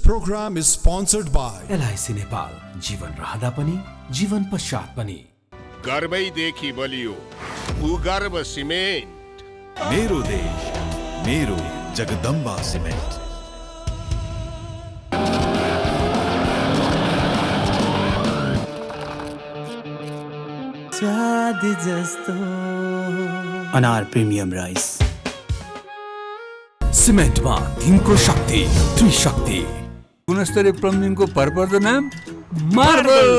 program is sponsored by LIC Nepal, जीवन रहँदा पनि जीवन पश्चात पनि। गर्वैदेखि बलियो भूगर्भ सिमेन्ट। मेरो देश मेरो जगदम्बा सिमेन्ट। स्वाद जस्तो अनार प्रिमियम राइस। सिमेन्टमा दिनको शक्ति, त्रिशक्ति। गुणस्तरीय प्लम्बिङको भरपर्दो नाम मार्बल।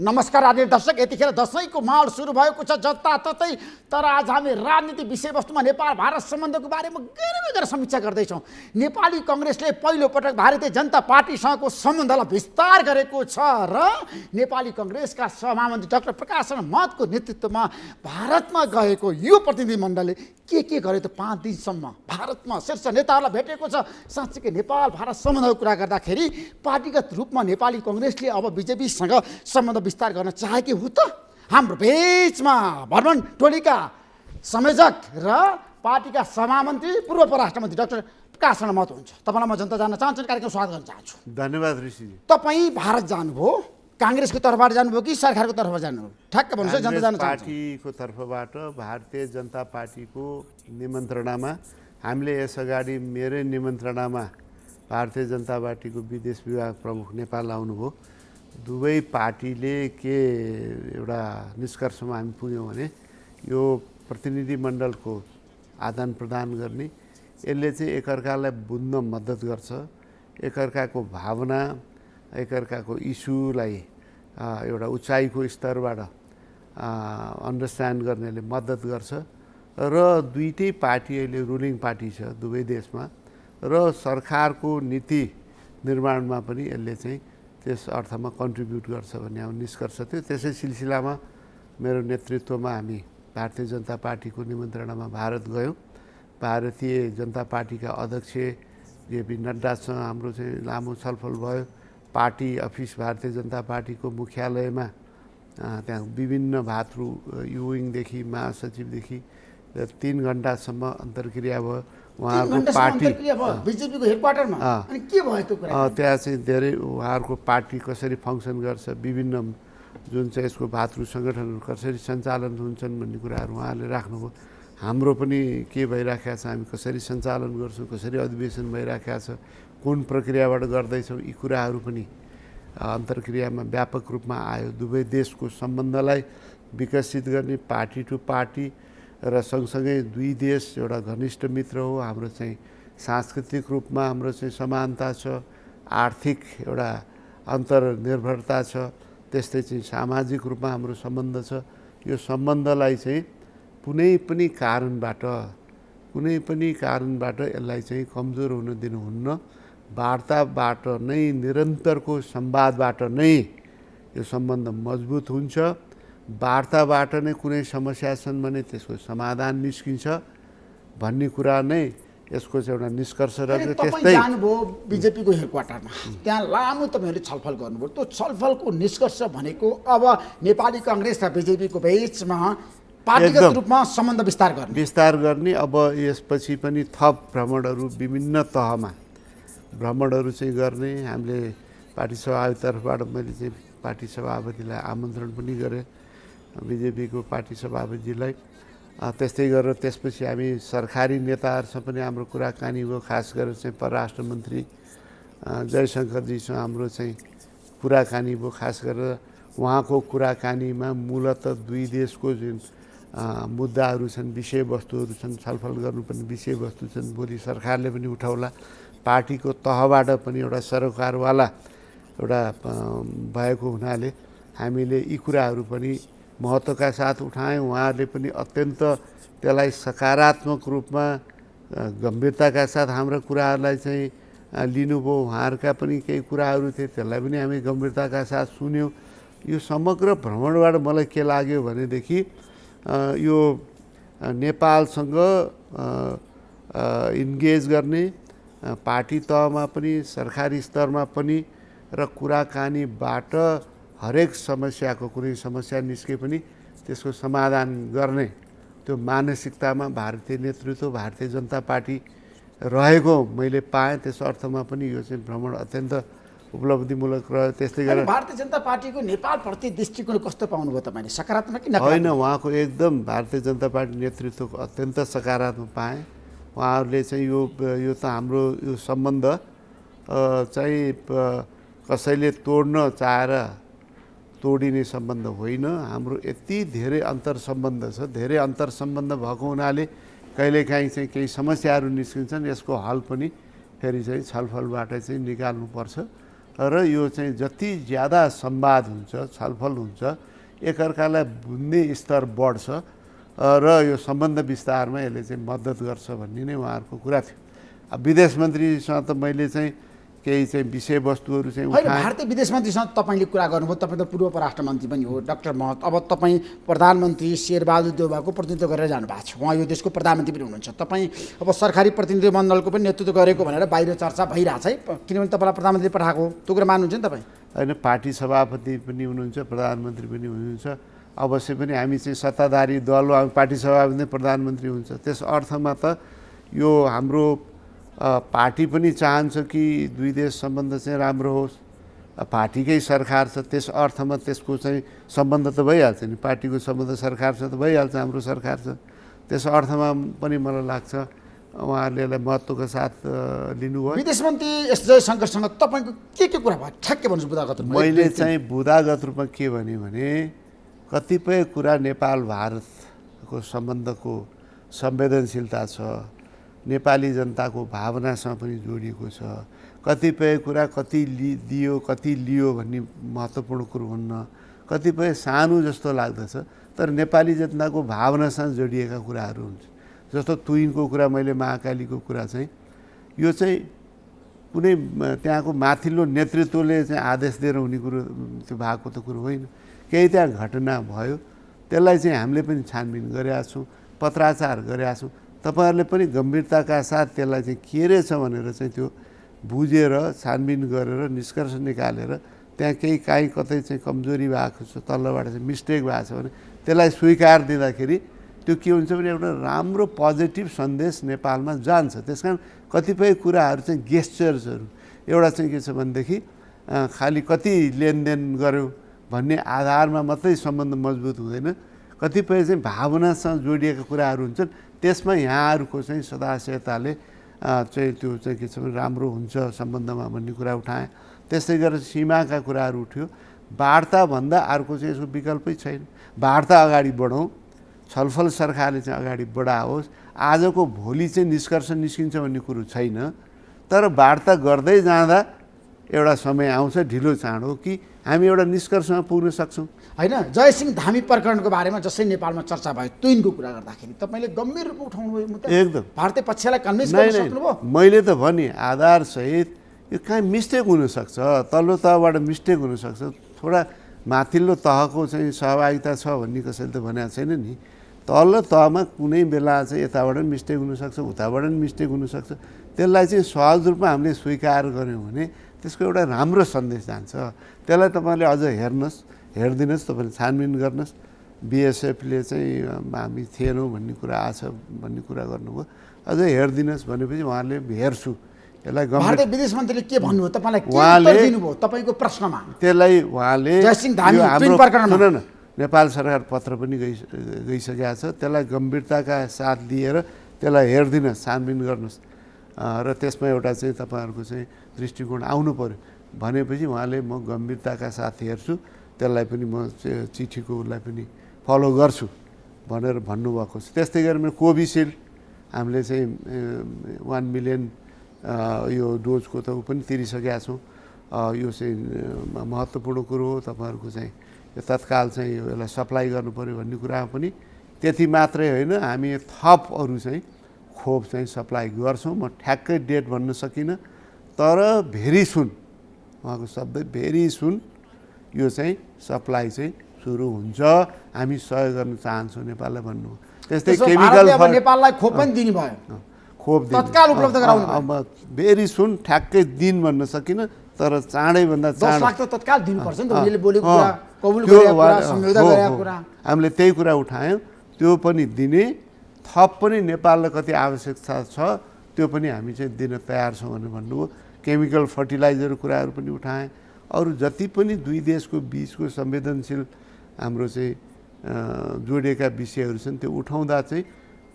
नमस्कार आदरणीय दर्शक, यतिखेर दशैंको माहौल सुरु भएको छ जताततै। तर आज हामी राजनीति विषयवस्तुमा नेपाल भारत सम्बन्धको बारेमा गएर समीक्षा गर्दैछौँ। नेपाली कांग्रेसले पहिलो पटक भारतीय जनता पार्टीसँगको सम्बन्धलाई विस्तार गरेको छ र नेपाली कांग्रेसका सभामन्त्री डाक्टर प्रकाश शरण महतको नेतृत्वमा भारतमा गएको यो प्रतिनिधिमण्डलले के गरे त 5 दिनसम्म भारतमा शीर्ष नेताहरूलाई भेटेको छ। साँच्चीकै नेपाल भारत सम्बन्धको कुरा गर्दाखेरि पार्टीगत रूपमा नेपाली कांग्रेसले अब बीजेपीसँग सम्बन्ध विस्तार गर्न चाहेकी हो त। हाम्रो बीचमा भ्रमण टोलीका संयोजक र पार्टीका सभामन्त्री पूर्व परराष्ट्रमन्त्री डाक्टर प्रकाश शरण महत हुन्छ। तपाईँलाई म जनता जान्न चाहन्छु, कार्यक्रम स्वागत गर्न चाहन्छु। धन्यवाद ऋषिजी। तपाईँ भारत जानुभयो, कांग्रेसको तर्फबाट जानुभयो कि सरकारको तर्फबाट जानुभयो? ठ्याक्क भन्नुहोस्, जनता जान्न चाहन्छु। पार्टीको तर्फबाट भारतीय जनता पार्टीको निमन्त्रणामा, हामीले यसअगाडि मेरै निमन्त्रणामा भारतीय जनता पार्टीको विदेश विभाग प्रमुख नेपाल आउनुभयो। दुवै पार्टीले के एउटा निष्कर्षमा हामी पुग्यौँ भने यो प्रतिनिधिमण्डलको आदान प्रदान गर्ने, यसले चाहिँ एकअर्कालाई बुझ्न मद्दत गर्छ, एकअर्काको भावना, एकअर्काको इस्युलाई एउटा उचाइको स्तरबाट अन्डरस्ट्यान्ड गर्नेले मद्दत गर्छ। र दुईटै पार्टी अहिले रुलिङ पार्टी छ दुवै देशमा, र सरकारको नीति निर्माणमा पनि यसले चाहिँ त्यस अर्थमा कन्ट्रिब्युट गर्छ भन्ने हाम्रो निष्कर्ष थियो। त्यसै सिलसिलामा मेरो नेतृत्वमा हामी भारतीय जनता पार्टीको निमन्त्रणामा भारत गयौँ। भारतीय जनता पार्टीका अध्यक्ष जेपी नड्डासँग हाम्रो चाहिँ लामो छलफल भयो। पार्टी अफिस भारतीय जनता पार्टीको मुख्यालयमा त्यहाँ विभिन्न भातृ युविङदेखि महासचिवदेखि 3 घण्टासम्म अन्तर्क्रिया भयो। उहाँहरूको पार्टी बीजेपीको हेडक्वार्टरमा अनि के भयो त्यो कुरा? त्यहाँ चाहिँ धेरै उहाँहरूको पार्टी कसरी फङ्सन गर्छ, विभिन्न जुन चाहिँ यसको भातृ सङ्गठनहरू कसरी सञ्चालन हुन्छन् भन्ने कुराहरू उहाँहरूले राख्नुभयो। हाम्रो पनि के भइराखेको छ, हामी कसरी सञ्चालन गर्छौँ, कसरी अधिवेशन भइराखेको छ, कुन प्रक्रियाबाट गर्दैछौँ, यी कुराहरू पनि अन्तर्क्रियामा व्यापक रूपमा आयो। दुवै देशको सम्बन्धलाई विकसित गर्ने, पार्टी टु पार्टी र सँगसँगै दुई देश एउटा घनिष्ठ मित्र हो। हाम्रो चाहिँ सांस्कृतिक रूपमा हाम्रो चाहिँ समानता छ, आर्थिक एउटा अन्तर्निर्भरता छ, त्यस्तै चाहिँ सामाजिक रूपमा हाम्रो सम्बन्ध छ। यो सम्बन्धलाई चाहिँ कुनै पनि कारणबाट यसलाई चाहिँ कमजोर हुन दिनुहुन्न। वार्ताबाट नै, निरन्तरको संवादबाट नै यो सम्बन्ध मजबुत हुन्छ। वार्ताबाट नै कुनै समस्या छन् भने त्यसको समाधान निस्किन्छ भन्ने कुरा नै यसको चाहिँ एउटा निष्कर्ष रहेको। त्यस्तै जानुभयो बीजेपीको हेडक्वार्टरमा, त्यहाँ लामो तपाईँहरूले छलफल गर्नुभयो। त्यो छलफलको निष्कर्ष भनेको अब नेपाली कांग्रेस र बीजेपीको बीचमा पार्टीगत रूपमा सम्बन्ध विस्तार गर्ने। अब यसपछि पनि थप भ्रमणहरू विभिन्न तहमा भ्रमणहरू चाहिँ गर्ने। हामीले पार्टी सभापति तर्फबाट मैले चाहिँ पार्टी सभापतिलाई आमन्त्रण पनि गरेँ, बिजेपीको पार्टी सभापतिजीलाई। त्यस्तै गरेर त्यसपछि हामी सरकारी नेताहरूसँग पनि हाम्रो कुराकानी भयो। खास गरेर चाहिँ परराष्ट्र मन्त्री जयशङ्करजीसँग हाम्रो चाहिँ कुराकानी भयो। खास गरेर उहाँको कुराकानीमा मूलत दुई देशको जुन मुद्दाहरू छन्, विषयवस्तुहरू छन्, छलफल गर्नुपर्ने विषयवस्तु छन्, भोलि सरकारले पनि उठाउला। पार्टीको तहबाट पनि एउटा सरोकारवाला एउटा भएको हुनाले हामीले यी कुराहरू पनि महत्त्वका साथ उठायौँ। उहाँहरूले पनि अत्यन्त त्यसलाई सकारात्मक रूपमा गम्भीरताका साथ हाम्रा कुराहरूलाई चाहिँ लिनुभयो। उहाँहरूका पनि केही कुराहरू थिए, त्यसलाई पनि हामी गम्भीरताका साथ सुन्यौँ। यो समग्र भ्रमणबाट मलाई के लाग्यो भनेदेखि यो नेपालसँग इन्गेज गर्ने पार्टी तहमा पनि सरकारी स्तरमा पनि र कुराकानीबाट हरेक समस्याको कुनै समस्या निस्के पनि त्यसको समाधान गर्ने त्यो मानसिकतामा भारतीय नेतृत्व भारतीय जनता पार्टी रहेको मैले पाएँ। त्यस अर्थमा पनि यो चाहिँ भ्रमण अत्यन्त उपलब्धिमूलक रह्यो। त्यस्तै गरेर भारतीय जनता पार्टीको नेपालप्रति दृष्टिकोण कस्तो पाउनुभयो तपाईँले, सकारात्मक कि नकारात्मक? होइन, उहाँको एकदम भारतीय जनता पार्टी नेतृत्वको अत्यन्त सकारात्मक पाएँ। उहाँहरूले चाहिँ यो त हाम्रो यो सम्बन्ध चाहिँ कसैले तोड्न चाहेर तोडिने सम्बन्ध होइन। हाम्रो यति धेरै अन्तर सम्बन्ध छ, धेरै अन्तर सम्बन्ध भएको हुनाले कहिलेकाहीँ चाहिँ केही समस्याहरू निस्किन्छन्, यसको हल पनि फेरि चाहिँ छलफलबाट चाहिँ निकाल्नुपर्छ। र यो चाहिँ जति ज्यादा संवाद हुन्छ, छलफल हुन्छ, एकअर्कालाई बुझ्ने स्तर बढ्छ र यो सम्बन्ध विस्तारमा यसले चाहिँ मद्दत गर्छ भन्ने नै उहाँहरूको कुरा थियो। अब विदेश मन्त्रीसँग त मैले चाहिँ केही चाहिँ विषयवस्तुहरू चाहिँ होइन, भारतीय विदेश मन्त्रीसँग तपाईँले कुरा गर्नुभयो। तपाईँ त पूर्व परराष्ट्र मन्त्री पनि हो डाक्टर महत। अब तपाईँ प्रधानमन्त्री शेरबहादुर देउवाको प्रतिनिधित्व गरेर जानुभएको छ, उहाँ यो देशको प्रधानमन्त्री पनि हुनुहुन्छ। तपाईँ अब सरकारी प्रतिनिधि मण्डलको पनि नेतृत्व गरेको भनेर बाहिर चर्चा भइरहेछ है, किनभने तपाईँलाई प्रधानमन्त्री पठाएको, त्यो कुरा मान्नुहुन्छ नि तपाईँ? होइन, पार्टी सभापति पनि हुनुहुन्छ, प्रधानमन्त्री पनि हुनुहुन्छ। अवश्य पनि हामी चाहिँ सत्ताधारी दल हो, हामी पार्टी सभापति प्रधानमन्त्री हुन्छ। त्यस अर्थमा त यो हाम्रो पार्टी पनि चाहन्छ कि दुई देश सम्बन्ध चाहिँ राम्रो होस्। पार्टीकै सरकार छ, त्यस अर्थमा त्यसको चाहिँ सम्बन्ध त भइहाल्छ नि, पार्टीको सम्बन्ध सरकारसँग त भइहाल्छ, हाम्रो सरकार छ। त्यस अर्थमा पनि मलाई लाग्छ उहाँहरूले यसलाई महत्त्वको साथ लिनुभयो। विदेश मन्त्री एस जयशङ्करसँग तपाईँको के कुरा भयो ठ्याक्कै भन्नुहोस् बुदागत रूपमा? मैले चाहिँ बुदागत रूपमा के भने कतिपय कुरा नेपाल भारतको सम्बन्धको संवेदनशीलता छ, नेपाली जनताको भावनासँग पनि जोडिएको छ। कतिपय कुरा कति दियो कति लियो भन्ने महत्त्वपूर्ण कुरो हुन्न, कतिपय सानो जस्तो लाग्दछ तर नेपाली जनताको भावनासँग जोडिएका कुराहरू हुन्छ। जस्तो तुइनको कुरा, मैले महाकालीको कुरा चाहिँ यो चाहिँ कुनै त्यहाँको माथिल्लो नेतृत्वले चाहिँ आदेश दिएर हुने कुरो त्यो भएको त कुरो होइन। केही त्यहाँ घटना भयो, त्यसलाई चाहिँ हामीले पनि छानबिन गरेका छौँ, पत्राचार गरेका छौँ। तपाईँहरूले पनि गम्भीरताका साथ त्यसलाई चाहिँ के रहेछ भनेर चाहिँ त्यो बुझेर छानबिन गरेर निष्कर्ष निकालेर त्यहाँ काहीँ कतै चाहिँ कमजोरी भएको छ, तल्लोबाट चाहिँ मिस्टेक भएको छ भने त्यसलाई स्वीकार दिँदाखेरि त्यो के हुन्छ भने एउटा राम्रो पोजिटिभ सन्देश नेपालमा जान्छ। त्यस कारण कतिपय कुराहरू चाहिँ गेस्चर्सहरू, एउटा चाहिँ के छ भनेदेखि खालि कति लेनदेन गऱ्यौँ भन्ने आधारमा मात्रै सम्बन्ध मजबुत हुँदैन, कतिपय चाहिँ भावनासँग जोडिएका कुराहरू हुन्छन्। त्यसमा यहाँहरूको चाहिँ सदाशयताले चाहिँ त्यो चाहिँ के छ भने राम्रो हुन्छ सम्बन्धमा भन्ने कुरा उठाएँ। त्यस्तै गरेर सीमाका कुराहरू उठ्यो। वार्ताभन्दा अर्को चाहिँ यसको विकल्पै छैन। वार्ता अगाडि बढाउँ, छलफल सरकारले चाहिँ अगाडि बढाओस्। आजको भोलि चाहिँ निष्कर्ष निस्किन्छ भन्ने कुरो छैन, तर वार्ता गर्दै जाँदा एउटा समय आउँछ ढिलो चाँडो कि हामी एउटा निष्कर्षमा पुग्न सक्छौँ। होइन, जयसिंह धामी प्रकरणको बारेमा जसै नेपालमा चर्चा भयो, तुइनको कुरा गर्दाखेरि तपाईँले गम्भीर रूपमा उठाउनुभयो मुद्दा, एकदम भारतीय पक्षलाई कन्भिन्स गर्न सक्नुभयो? मैले त भने आधारसहित यो कहीँ मिस्टेक हुनसक्छ, तल्लो तहबाट मिस्टेक हुनसक्छ, थोडा माथिल्लो तहको चाहिँ सहभागिता छ भन्ने कसैले त भनेको छैन नि। तल्लो तहमा कुनै बेला चाहिँ यताबाट पनि मिस्टेक हुनसक्छ, उताबाट पनि मिस्टेक हुनसक्छ। त्यसलाई चाहिँ सहज रूपमा हामीले स्वीकार गऱ्यौँ भने त्यसको एउटा राम्रो सन्देश जान्छ। त्यसलाई तपाईँले अझ हेरिदिनुहोस्, तपाईँले छानबिन गर्नुहोस्। बिएसएफले चाहिँ हामी थिएनौँ भन्ने कुरा आछ भन्ने कुरा गर्नुभयो, अझ हेरिदिनुहोस् भनेपछि उहाँले हेर्छु यसलाई। भारतीय विदेश मन्त्रीले के भन्नुभयो तपाईँलाई, के उत्तर दिनुभयो तपाईँको प्रश्नमा? त्यसलाई उहाँले हाम्रो नेपाल सरकार पत्र पनि गइसकेको छ, त्यसलाई गम्भीरताका साथ लिएर त्यसलाई हेरिदिनुहोस्, छानबिन गर्नुहोस् र त्यसमा एउटा चाहिँ तपाईँहरूको चाहिँ दृष्टिकोण आउनु पर्यो भनेपछि उहाँले म गम्भीरताका साथ हेर्छु, त्यसलाई पनि म चिठीको उसलाई पनि फलो गर्छु भनेर भन्नुभएको छ। त्यस्तै गरेर मेरो कोभिसिल्ड हामीले चाहिँ 1 मिलियन यो डोजको त ऊ पनि तिरिसकेका छौँ। यो चाहिँ महत्त्वपूर्ण कुरो हो। तपाईँहरूको चाहिँ यो तत्काल चाहिँ यो यसलाई सप्लाई गर्नु पऱ्यो भन्ने कुरामा पनि त्यति मात्रै होइन, हामी थप अरू चाहिँ खोप चाहिँ सप्लाई गर्छौँ। म ठ्याक्कै डेट भन्न सकिनँ, तर भेरी सुन, उहाँको शब्द भेरी सुन यो चाहिँ सप्लाई चाहिँ सुरु हुन्छ, हामी सहयोग गर्न चाहन्छौँ नेपाललाई भन्नु। त्यस्तै त्यसो केमिकल भारतले अब नेपाललाई खोप पनि दिने भयो, खोप तत्काल उपलब्ध गराउनु भयो। अब भेरी सुन ठ्याक्कै दिन भन्न सकिनँ, तर चाँडैभन्दा 10 चाँडो लाख त तत्काल दिनुपर्छ नि त, उनीहरूले बोलेको अँ, कुरा, कबुल त्यो गरेको कुरा, वा- सम्झौता हो, गरेको हो। कुरा। हामीले त्यही कुरा उठायौँ, त्यो पनि दिने, थप पनि नेपाललाई कति आवश्यकता छ त्यो पनि हामी चाहिँ दिन तयार छौँ भनेर भन्नुभयो। केमिकल फर्टिलाइजर कुराहरू पनि उठाएँ। अरू जति पनि दुई देशको बिचको संवेदनशील हाम्रो चाहिँ जोडिएका विषयहरू छन् त्यो उठाउँदा चाहिँ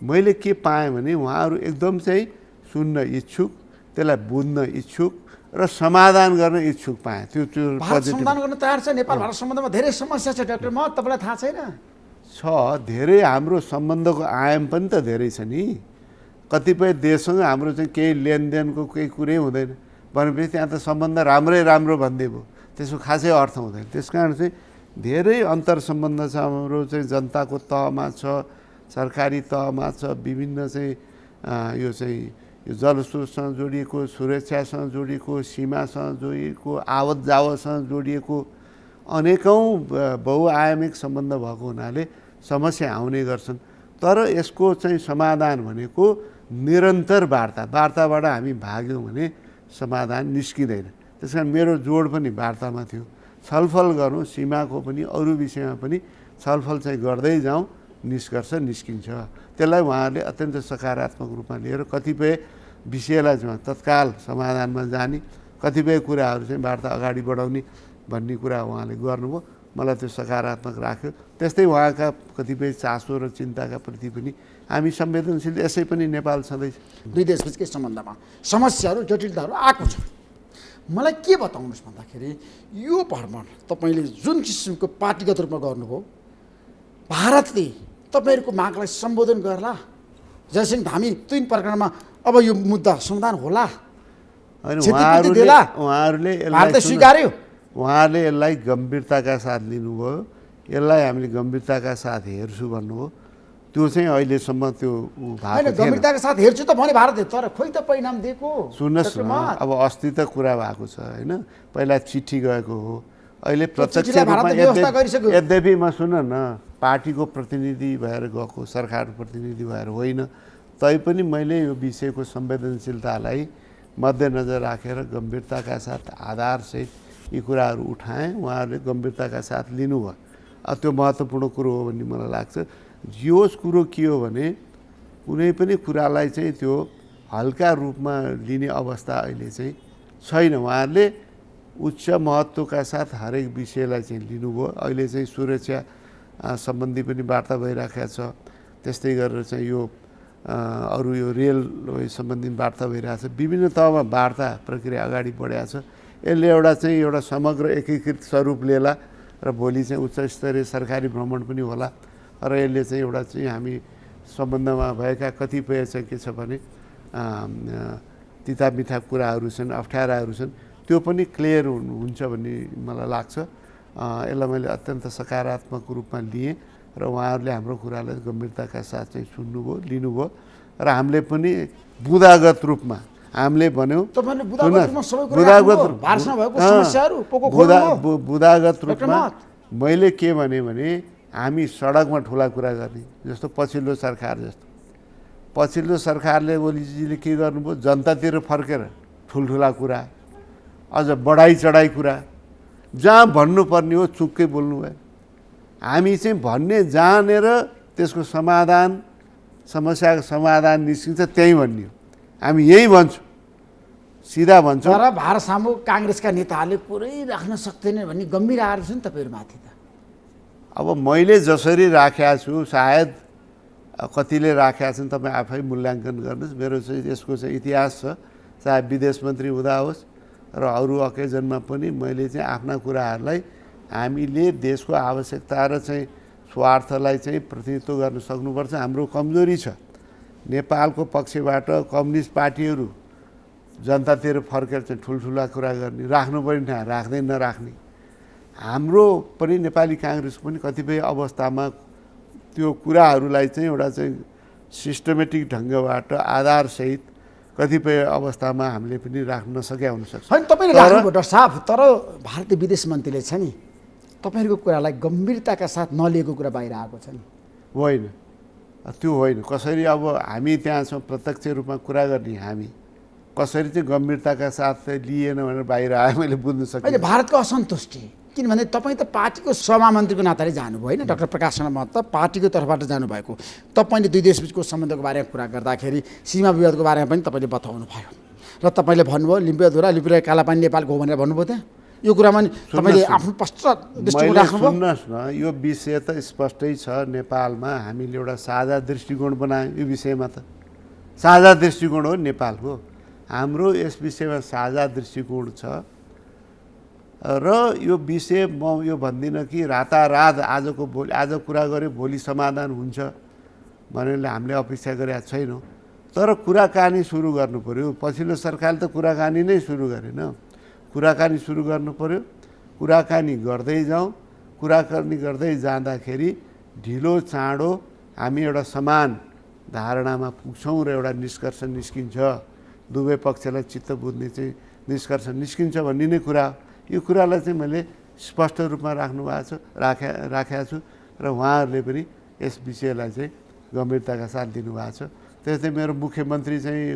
मैले के पाएँ भने उहाँहरू एकदम चाहिँ सुन्न इच्छुक, त्यसलाई बुझ्न इच्छुक र समाधान गर्न इच्छुक पाएँ। त्यो भारत पोजिटिभ समाधान गर्न तयार छ। नेपाल भारत सम्बन्धमा धेरै समस्या छ डाक्टर, म तपाईँलाई थाहा छैन? छ, धेरै हाम्रो सम्बन्धको आयाम पनि त धेरै छ नि। कतिपय देशसँग हाम्रो चाहिँ केही लेनदेनको केही कुरै हुँदैन भनेपछि त्यहाँ त सम्बन्ध राम्रै राम्रो भन्दै भयो, त्यसको खासै अर्थ हुँदैन। त्यस कारण चाहिँ धेरै अन्तर सम्बन्ध छ हाम्रो चाहिँ जनताको तहमा छ, सरकारी तहमा छ, विभिन्न चाहिँ यो चाहिँ यो जलस्रोतसँग जोडिएको, सुरक्षासँग जोडिएको, सीमासँग जोडिएको, आवत जावतसँग जोडिएको अनेकौँ बहुआयामिक सम्बन्ध भएको हुनाले समस्या आउने गर्छन्। तर यसको चाहिँ समाधान भनेको निरन्तर वार्ताबाट हामी भाग्यौँ भने समाधान निस्किँदैन। त्यस कारण मेरो जोड पनि वार्तामा थियो, छलफल गरौँ, सीमाको पनि अरू विषयमा पनि छलफल चाहिँ गर्दै जाउँ, निष्कर्ष निस्किन्छ। त्यसलाई उहाँहरूले अत्यन्त सकारात्मक रूपमा लिएर कतिपय विषयलाई चाहिँ तत्काल समाधानमा जाने, कतिपय कुराहरू चाहिँ वार्ता अगाडि बढाउने भन्ने कुरा उहाँले गर्नुभयो। मलाई त्यो सकारात्मक राख्यो। त्यस्तै उहाँका कतिपय चासो र चिन्ताका प्रति पनि हामी संवेदनशील, यसै पनि नेपाल छँदैछ। दुई देशबिचकै सम्बन्धमा समस्याहरू जटिलताहरू आएको छ। मलाई के बताउनुहोस् भन्दाखेरि यो भ्रमण तपाईँले जुन किसिमको पार्टीगत रूपमा गर्नुभयो, भारतले तपाईँहरूको मागलाई सम्बोधन गर्ला? जयसिंह धामी 3 प्रकरणमा अब यो मुद्दा समाधान होला? होइन, क्षतिपूर्ति देला? उहाँहरूले भारतले स्वीकार्यो? उहाँहरूले यसलाई गम्भीरताका साथ लिनुभयो, यसलाई हामीले गम्भीरताका साथ हेर्छु भन्नुभयो। त्यो चाहिँ अहिलेसम्म त्यो होइन, भएको थिएन। गम्भीरताका साथ हेर्छु त भने भारतले, तर खोइ त परिणाम दिएको। सुन्नुहोस् डाक्टर न, महत, अब अस्ति त कुरा भएको छ होइन, पहिला चिठी गएको हो, अहिले प्रत्यक्ष चिठीलाई भारतले व्यवस्था गरिसक्यो। यद्यपि म सुन न, पार्टीको प्रतिनिधि भएर गएको, सरकारको प्रतिनिधि भएर होइन, तैपनि मैले यो विषयको संवेदनशीलतालाई मध्यनजर राखेर गम्भीरताका साथ आधारसहित यी कुराहरू उठाएँ। उहाँहरूले गम्भीरताका साथ लिनुभयो। त्यो महत्त्वपूर्ण कुरो हो भन्ने मलाई लाग्छ। जियोस् कुरो के हो भने कुनै पनि कुरालाई चाहिँ त्यो हल्का रूपमा लिने अवस्था अहिले चाहिँ छैन। उहाँहरूले उच्च महत्त्वका साथ हरेक विषयलाई चाहिँ लिनुभयो। अहिले चाहिँ सुरक्षा सम्बन्धी पनि वार्ता भइरहेको छ, त्यस्तै गरेर चाहिँ यो अरू यो रेल सम्बन्धी वार्ता भइरहेछ। विभिन्न तहमा वार्ता प्रक्रिया अगाडि बढाएको छ। यसले एउटा समग्र एकीकृत स्वरूप लिएला र भोलि चाहिँ उच्च स्तरीय सरकारी भ्रमण पनि होला र यसले चाहिँ हामी सम्बन्धमा भएका कतिपय चाहिँ के छ भने तिता मिठा कुराहरू छन्, अप्ठ्याराहरू छन्, त्यो पनि क्लियर हुन्छ भन्ने मलाई लाग्छ। यसलाई मैले अत्यन्त सकारात्मक रूपमा लिएँ र उहाँहरूले हाम्रो कुरालाई गम्भीरताका साथ चाहिँ सुन्नुभयो, लिनुभयो र हामीले पनि बुदागत रूपमा हामीले भन्यौँ बुदागत रूपमा मैले के भने हामी सडकमा ठुला कुरा गर्ने जस्तो पछिल्लो सरकारले ओलीजीले के गर्नुभयो, जनतातिर फर्केर ठुल्ठुला कुरा, अझ बढाइ चढाइ कुरा, जहाँ भन्नुपर्ने हो चुक्कै बोल्नुभयो। हामी चाहिँ भन्ने जानेर त्यसको समाधान, समस्याको समाधान निस्किन्छ त्यहीँ भन्ने हो। हामी यही भन्छौँ, सिधा भन्छौँ। तर भारत सामु काङ्ग्रेसका नेताहरूले पुरै राख्न सक्दैनन् भन्ने गम्भीर आरोप छ नि तपाईँहरूमाथि त। अब मैले जसरी राखेका छु, सायद कतिले राखेका छन्, तपाईँ आफै मूल्याङ्कन गर्नुहोस्। मेरो चाहिँ यसको चाहिँ इतिहास छ, चाहे विदेश मन्त्री हुँदा होस् र अरू अकेजनमा पनि मैले चाहिँ आफ्ना कुराहरूलाई हामीले देशको आवश्यकता र चाहिँ स्वार्थलाई चाहिँ प्रतिनिधित्व गर्न सक्नुपर्छ। हाम्रो कमजोरी छ। नेपालको पक्षबाट कम्युनिस्ट पार्टीहरू जनतातिर फर्केर चाहिँ ठुल्ठुला कुरा गर्ने, राख्नु पनि ठाउँ राख्दै नराख्ने। हाम्रो पनि नेपाली काङ्ग्रेसको पनि कतिपय अवस्थामा त्यो कुराहरूलाई चाहिँ चाहिँ सिस्टमेटिक ढङ्गबाट आधारसहित कतिपय अवस्थामा हामीले पनि राख्न नसकेका हुनसक्छ। होइन, तपाईँले राख्नुभयो डाक्टर साहब, तर भारतीय विदेश मन्त्रीले छ नि तपाईँहरूको कुरालाई गम्भीरताका साथ नलिएको कुरा बाहिर आएको छ नि। होइन, त्यो होइन। कसरी अब हामी त्यहाँ छौँ प्रत्यक्ष रूपमा कुरा गर्ने, हामी कसरी चाहिँ गम्भीरताका साथ लिएन भनेर बाहिर आयो मैले बुझ्न सकेँ। अहिले भारतको असन्तुष्टि, किनभने तपाईँ त पार्टीको सभामन्त्रीको नाताले जानुभयो होइन, डाक्टर प्रकाश शरण महतो पार्टीको तर्फबाट जानुभएको। तपाईँले दुई देशबिचको सम्बन्धको बारेमा कुरा गर्दाखेरि सीमा विवादको बारेमा पनि तपाईँले बताउनु भयो र तपाईँले भन्नुभयो लिम्पियाधुरा लिम्पिया कालापानी नेपालको हो भनेर भन्नुभयो त्यहाँ। यो कुरामा नि तपाईँले आफ्नो स्पष्ट दृष्टिकोण राख्नुभयो। सुन्नुहोस् न, यो विषय त स्पष्टै छ। नेपालमा हामीले एउटा साझा दृष्टिकोण बनायौँ यो विषयमा, त साझा दृष्टिकोण हो नेपालको। हाम्रो यस विषयमा साझा दृष्टिकोण छ र यो विषय म यो भन्दिनँ कि रातारात आजको भोलि आज कुरा गऱ्यो भोलि समाधान हुन्छ भनेर हामीले अपेक्षा गरेका छैनौँ। तर कुराकानी सुरु गर्नु पऱ्यो। पछिल्लो सरकारले त कुराकानी नै सुरु गरेन। कुराकानी सुरु गर्नु पऱ्यो। कुराकानी गर्दै जाउँ। कुराकानी गर्दै जाँदाखेरि ढिलो चाँडो हामी एउटा समान धारणामा पुग्छौँ र एउटा निष्कर्ष निस्किन्छ। दुवै पक्षलाई चित्त बुझ्ने चाहिँ निष्कर्ष निस्किन्छ भन्ने नै कुरा। यो कुरालाई चाहिँ मैले स्पष्ट रूपमा राखेको छु र उहाँहरूले पनि यस विषयलाई चाहिँ गम्भीरताका साथ दिनुभएको छ। त्यस्तै मेरो मुख्यमन्त्री चाहिँ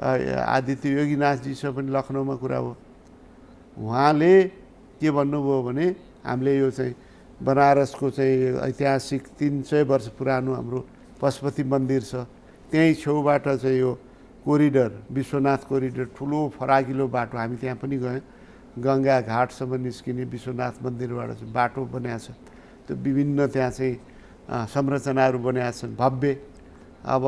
आदित्य योगीनाथजीसँग पनि लखनऊमा कुरा हो। उहाँले के भन्नुभयो भने हामीले यो चाहिँ बनारसको चाहिँ ऐतिहासिक 300 वर्ष पुरानो हाम्रो पशुपति मन्दिर छ, त्यहीँ छेउबाट चाहिँ यो कोरिडोर विश्वनाथ कोरिडोर ठुलो फराकिलो बाटो हामी त्यहाँ पनि गयौँ। गङ्गा घाटसम्म निस्किने विश्वनाथ मन्दिरबाट चाहिँ बाटो बनाएको छ। त्यो विभिन्न त्यहाँ चाहिँ संरचनाहरू बनाएका छन् भव्य, अब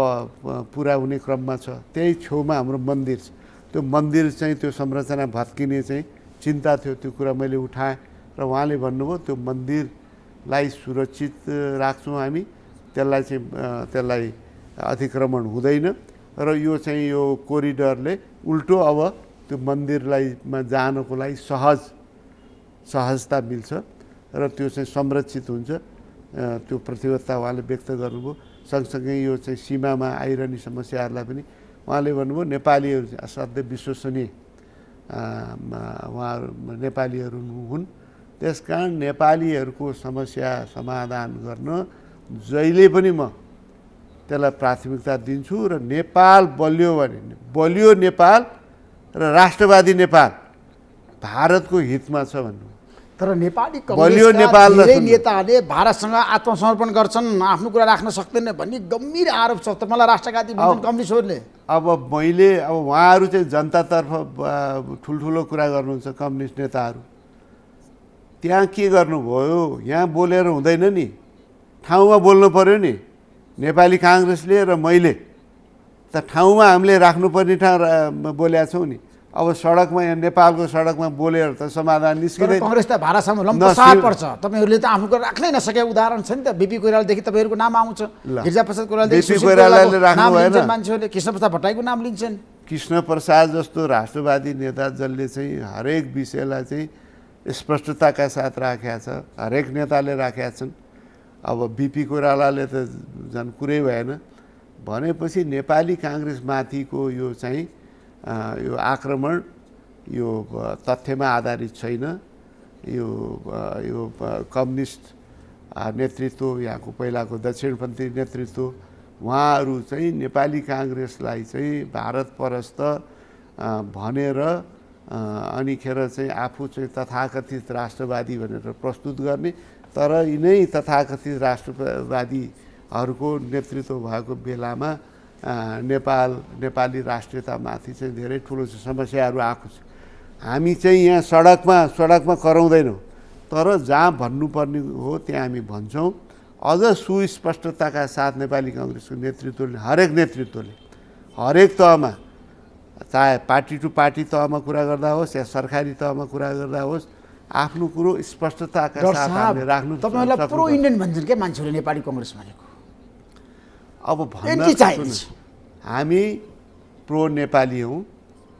पुरा हुने क्रममा छ। त्यही छेउमा हाम्रो मन्दिर छ। त्यो मन्दिर चाहिँ त्यो संरचना भत्किने चाहिँ चिन्ता थियो। त्यो कुरा मैले उठाएँ र उहाँले भन्नुभयो त्यो मन्दिरलाई सुरक्षित राख्छौँ हामी, त्यसलाई अतिक्रमण हुँदैन र यो चाहिँ यो कोरिडोरले उल्टो अब त्यो मन्दिरलाईमा जानको लागि सहजता मिल्छ र त्यो चाहिँ संरक्षित हुन्छ। त्यो प्रतिबद्धता उहाँले व्यक्त गर्नुभयो। सँगसँगै यो चाहिँ सीमामा आइरहने समस्याहरूलाई पनि उहाँले भन्नुभयो नेपालीहरू असाध्यै विश्वसनीय उहाँहरू नेपालीहरू हुन्। त्यसकारण नेपालीहरूको समस्या समाधान गर्न जहिले पनि म त्यसलाई प्राथमिकता दिन्छु र नेपाल बलियो भने बलियो नेपाल र राष्ट्रवादी नेपाल भारतको हितमा छ भन्नु। तर नेपाली कांग्रेसका धेरै नेताहरूले भारतसँग आत्मसमर्पण गर्छन्, आफ्नो कुरा राख्न सक्दैन भन्ने गम्भीर आरोप छ। त मलाई राष्ट्रवादी कम्युनिस्टहरूले अब उहाँहरू चाहिँ जनतातर्फ ठुल्ठुलो कुरा गर्नुहुन्छ कम्युनिस्ट नेताहरू। त्यहाँ के गर्नुभयो, यहाँ बोलेर हुँदैन नि, ठाउँमा बोल्नु पर्यो नि। नेपाली काङ्ग्रेसले र मैले त ठाउँमा हामीले राख्नुपर्ने ठाउँ बोलेका छौँ नि। अब सडकमा यहाँ नेपालको सडकमा बोलेर त समाधान निस्किँदैन। कांग्रेस त भारतसँग लम्पसार पर्छ। तपाईँहरूले त आफ्नो कुरा राख्नै नसकेका उदाहरण छ नि त। बिपी कोइरालादेखि तपाईँहरूको नाम आउँछ, गिरिजाप्रसाद कोइरालादेखि मान्छेहरूले कृष्णप्रसाद भट्टराईको नाम लिन्छन्। कृष्णप्रसाद जस्तो राष्ट्रवादी नेता जसले चाहिँ हरेक विषयलाई चाहिँ स्पष्टताका साथ राखेका छ, हरेक नेताले राखेका छन्। अब बिपी कोइरालाले त झन् कुरै भएन भनेपछि नेपाली काङ्ग्रेसमाथिको यो चाहिँ यो आक्रमण यो तथ्यमा आधारित छैन। यो कम्युनिस्ट नेतृत्व, यहाँको पहिलाको दक्षिणपन्थी नेतृत्व, उहाँहरू चाहिँ नेपाली काङ्ग्रेसलाई चाहिँ भारत परस्त भनेर अनिखेर चाहिँ आफू चाहिँ तथाकथित राष्ट्रवादी भनेर प्रस्तुत गर्ने। तर यिनै तथाकथित राष्ट्रवादीहरूको नेतृत्व भएको बेलामा नेपाली राष्ट्रियतामाथि चाहिँ धेरै ठुलो समस्याहरू आएको छ। हामी चाहिँ यहाँ सडकमा कराउँदैनौँ, तर जहाँ भन्नुपर्ने हो त्यहाँ हामी भन्छौँ। अझ सुस्पष्टताका साथ नेपाली काङ्ग्रेसको नेतृत्वले हरेक तहमा, चाहे पार्टी टु पार्टी तहमा कुरा गर्दा होस् या सरकारी तहमा कुरा गर्दा होस्, आफ्नो कुरो स्पष्टताका साथ हामीले राख्नु। तपाईँहरूलाई प्रो इन्डियन भन्छन् क्या मान्छेहरूले नेपाली काङ्ग्रेस भनेको? अब हामी प्रो नेपाली हौँ।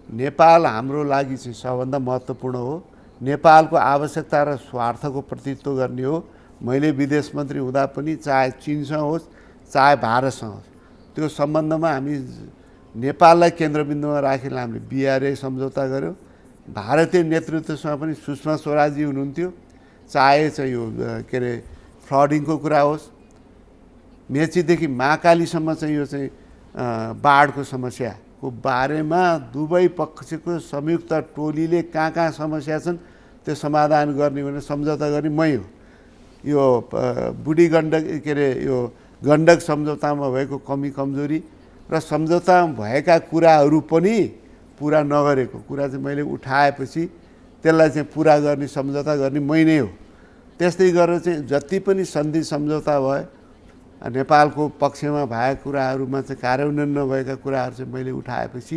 नेपाल हाम्रो लागि चाहिँ सबभन्दा महत्त्वपूर्ण हो। नेपालको आवश्यकता र स्वार्थको प्रतिनिधित्व गर्ने हो। मैले विदेश मन्त्री हुँदा पनि चाहे चीनसँग होस् चाहे भारतसँग होस्, त्यो सम्बन्धमा हामी नेपाललाई केन्द्रबिन्दुमा राखेर हामीले बिआरए सम्झौता गऱ्यौँ। भारतीय नेतृत्वसँग पनि सुषमा स्वराजजी हुनुहुन्थ्यो, चाहे चाहिँ यो के अरे फ्लडिङको कुरा होस्, मेचीदेखि महाकालीसम्म चाहिँ यो चाहिँ बाढको समस्याको बारेमा दुवै पक्षको संयुक्त टोलीले कहाँ समस्या छन् त्यो समाधान गर्ने भने सम्झौता गर्ने मै हो। यो बुढी गण्डक के अरे यो गण्डक सम्झौतामा भएको कमी कमजोरी र सम्झौतामा भएका कुराहरू पनि पुरा नगरेको कुरा चाहिँ मैले उठाएपछि त्यसलाई चाहिँ पुरा गर्ने सम्झौता गर्ने मै नै हो। त्यस्तै गरेर चाहिँ जति पनि सन्धि सम्झौता भए नेपालको पक्षमा भएका कुराहरूमा चाहिँ कार्यान्वयन नभएका कुराहरू चाहिँ मैले उठाएपछि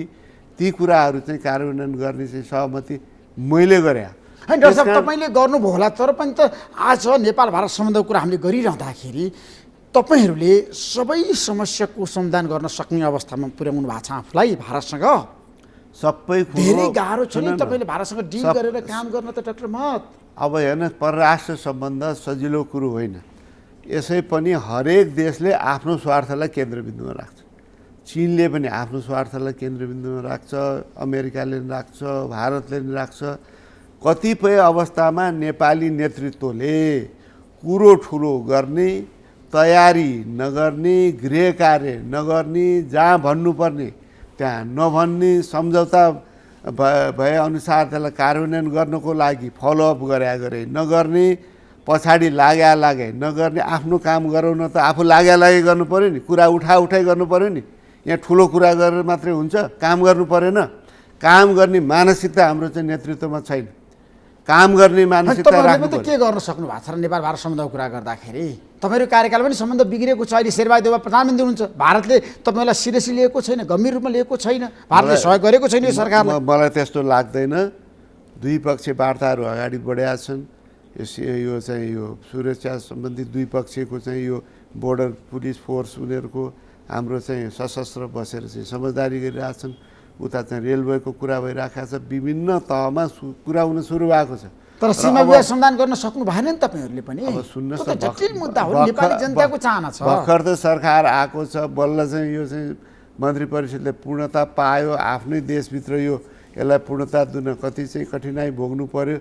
ती कुराहरू चाहिँ कार्यान्वयन गर्ने चाहिँ सहमति मैले गरेँ। होइन डाक्टर साहब, तपाईँले गर्नुभयो होला, तर पनि त आज नेपाल भारत सम्बन्धको कुरा हामीले गरिरहँदाखेरि तपाईँहरूले सबै समस्याको समाधान गर्न सक्ने अवस्थामा पुर्याउनु भएको छ आफूलाई भारतसँग। सबै धेरै गाह्रो छ नि तपाईँले भारतसँग डिल गरेर काम गर्न त डाक्टर महत। अब हेर्नु, परराष्ट्र सम्बन्ध सजिलो कुरो होइन। यसै पनि हरेक देशले आफ्नो स्वार्थलाई केन्द्रबिन्दुमा राख्छ। चीनले पनि आफ्नो स्वार्थलाई केन्द्रबिन्दुमा राख्छ, अमेरिकाले पनि राख्छ, भारतले पनि राख्छ। कतिपय अवस्थामा नेपाली नेतृत्वले कुरो ठुलो गर्ने, तयारी नगर्ने, गृह कार्य नगर्ने, जहाँ भन्नुपर्ने त्यहाँ नभन्ने, सम्झौता भए अनुसार त्यसलाई कार्यान्वयन गर्नको लागि फलोअप गरे नगर्ने, पछाडि लागे नगर्ने, आफ्नो काम गराउन त आफू लागे गर्नु पऱ्यो नि, कुरा उठाइ गर्नु पऱ्यो नि। यहाँ ठुलो कुरा गरेर मात्रै हुन्छ, काम गर्नु परेन। काम गर्ने मानसिकता हाम्रो चाहिँ नेतृत्वमा छैन। काम गर्ने मानसिकता राख्नु पर्यो। के गर्न सक्नु भएको छ र नेपाल भारत सम्बन्धको कुरा गर्दाखेरि? तपाईँको कार्यकाल पनि सम्बन्ध बिग्रेको छ। अहिले शेरबहादुर देउवा प्रधानमन्त्री हुनुहुन्छ, भारतले तपाईँलाई सिरियसली लिएको छैन, गम्भीर रूपमा लिएको छैन, भारतले सहयोग गरेको छैन यो सरकारलाई। मलाई त्यस्तो लाग्दैन। द्विपक्षीय वार्ताहरू अगाडि बढेका छन्। यो चाहिँ यो सुरक्षा सम्बन्धी द्विपक्षीयको चाहिँ यो बोर्डर पुलिस फोर्स उनीहरूको हाम्रो चाहिँ सशस्त्र बसेर चाहिँ समझदारी गरिरहेछन्। उता चाहिँ रेलवेको कुरा भइरहेको छ। विभिन्न तहमा कुरा हुन सुरु भएको छ। तर सीमा विवाद समाधान गर्न सक्नु भएन नि तपाईँहरूले पनि। अब सुन्नुहोस् न, जटिल मुद्दा हो, नेपाली जनताको चाहना छ। भर्खर त सरकार आएको छ, बल्ल चाहिँ यो चाहिँ मन्त्री परिषदले पूर्णता पायो। आफ्नै देशभित्र यसलाई पूर्णता दिन कति चाहिँ कठिनाइ भोग्नु पर्यो।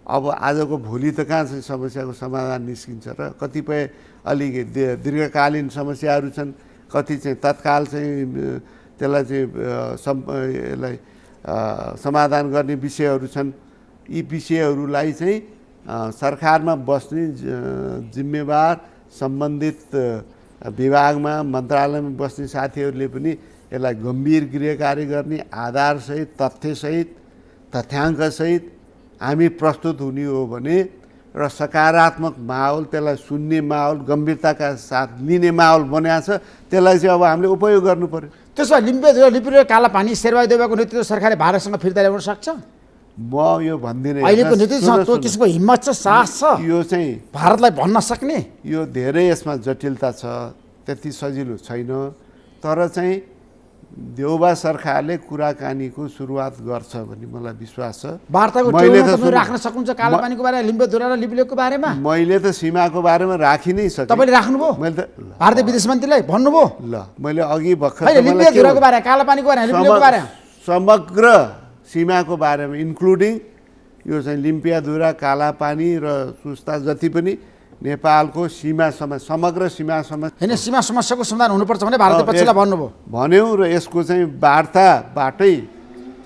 अब आजको भोलि त कहाँ चाहिँ समस्याको समाधान निस्किन्छ र? कतिपय अलिक दीर्घकालीन समस्याहरू छन्, कति चाहिँ तत्काल चाहिँ त्यसलाई चाहिँ यसलाई समाधान गर्ने विषयहरू छन्। यी विषयहरूलाई चाहिँ सरकारमा बस्ने जिम्मेवार सम्बन्धित विभागमा मन्त्रालयमा बस्ने साथीहरूले पनि यसलाई गम्भीर गृह कार्य गर्ने, आधारसहित, तथ्यसहित, तथ्याङ्कसहित हामी प्रस्तुत हुने हो भने र सकारात्मक माहौल, त्यसलाई सुन्ने माहौल, गम्भीरताका साथ लिने माहौल बनाएको छ। त्यसलाई चाहिँ अब हामीले उपयोग गर्नु पर्यो। त्यसो भए लिपि र कालापानी शेरबहादुर देउवाको नेतृत्व सरकारले भारतसँग फिर्ता ल्याउन सक्छ? म यो भन्दिनँ। अहिलेको नेतृत्वसँग त्यो किसिमको हिम्मत छ, साहस छ यो चाहिँ भारतलाई भन्न सक्ने? यो धेरै यसमा जटिलता छ, त्यति सजिलो छैन। तर चाहिँ देउबा सरकारले कुराकानीको सुरुवात गर्छ भन्ने मलाई विश्वास छ। वार्ताको टेबलमा राख्न सक्नुहुन्छ कालापानीको बारेमा, लिम्बुधुरा र लिपिलेकको बारेमा? मैले त सीमाको बारेमा राखि नै सकेँ। तपाईँले राख्नुभयो? मैले त भारतीय विदेश मन्त्रीलाई भन्नुभयो? ल, मैले अघि भर्खर लिम्बुधुराको बारेमा, कालापानीको बारेमा, लिपिलेकको बारेमा, समग्र सीमाको बारेमा इन्क्लुडिङ यो चाहिँ लिम्पियाधुरा, कालापानी र सुस्ता जति पनि नेपालको सीमा समस्या, समग्र सीमा समस्या होइन, सीमा समस्याको समाधान हुनुपर्छ भने भारतीय पक्षलाई भन्नुभयो? भन्यौँ र यसको चाहिँ वार्ताबाटै,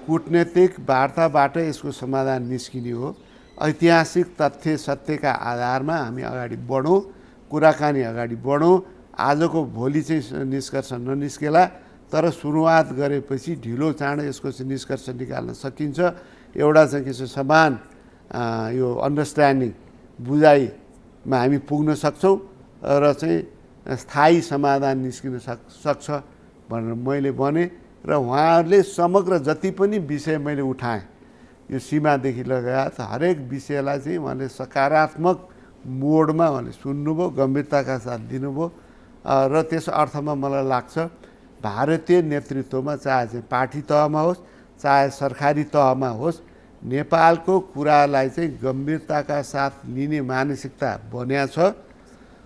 कूटनैतिक वार्ताबाटै यसको समाधान निस्किने हो। ऐतिहासिक तथ्य सत्यका आधारमा हामी अगाडि बढौँ, कुराकानी अगाडि बढौँ। आजको भोलि चाहिँ निष्कर्ष ननिस्केला, तर सुरुवात गरेपछि ढिलो चाँडो यसको चाहिँ निष्कर्ष निकाल्न सकिन्छ। एउटा चाहिँ के छ, समान यो अन्डरस्ट्यान्डिङ, बुझाइमा हामी पुग्न सक्छौँ र चाहिँ स्थायी समाधान निस्किन सक्छ भनेर मैले भने। र उहाँहरूले समग्र जति पनि विषय मैले उठाएँ, यो सीमादेखि लगायत हरेक विषयलाई चाहिँ उहाँले सकारात्मक मोडमा उहाँले सुन्नुभयो, गम्भीरताका साथ दिनुभयो। र त्यस अर्थमा मलाई लाग्छ भारतीय नेतृत्वमा, चाहे चाहिँ पार्टी तहमा होस्, चाहे सरकारी तहमा होस्, नेपालको कुरालाई चाहिँ गम्भीरताका साथ लिने मानसिकता बन्या छ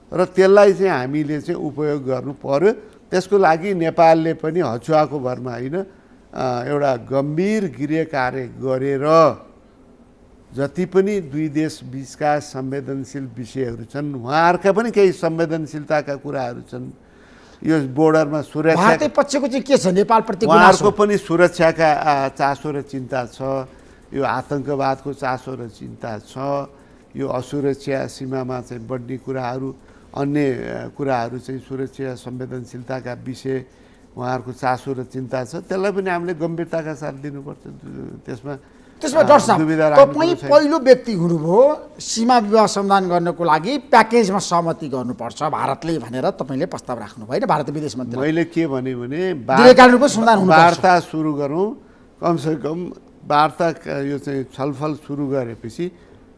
र त्यसलाई चाहिँ हामीले चाहिँ उपयोग गर्नु पर्यो। त्यसको लागि नेपालले पनि हचुवाको भरमा होइन, एउटा गम्भीर गृह कार्य गरेर जति पनि दुई देश बिचका संवेदनशील विषयहरू छन् उहाँहरूका पनि केही संवेदनशीलताका कुराहरू छन्। यो बोर्डरमा सुरक्षा भारतीय पक्षको चाहिँ के छ नेपालप्रति उहाँहरूको पनि सुरक्षाका चासो र चिन्ता छ, यो आतङ्कवादको चासो र चिन्ता छ, यो असुरक्षा सीमामा चाहिँ बढ्ने कुराहरू, अन्य कुराहरू चाहिँ सुरक्षा संवेदनशीलताका विषय उहाँहरूको चासो र चिन्ता छ। त्यसलाई पनि हामीले गम्भीरताका साथ दिनुपर्छ। त्यसमा डाक्टर साहब तपाईँ पहिलो व्यक्ति हुनुभयो सीमा विवाद समाधान गर्नको लागि प्याकेजमा सहमति गर्नुपर्छ भारतले भनेर तपाईँले प्रस्ताव राख्नुभयो होइन भारतीय विदेश मन्त्री। मैले के भने समाधान वार्ता सुरु गरौँ, कमसेकम वार्ता यो चाहिँ छलफल सुरु गरेपछि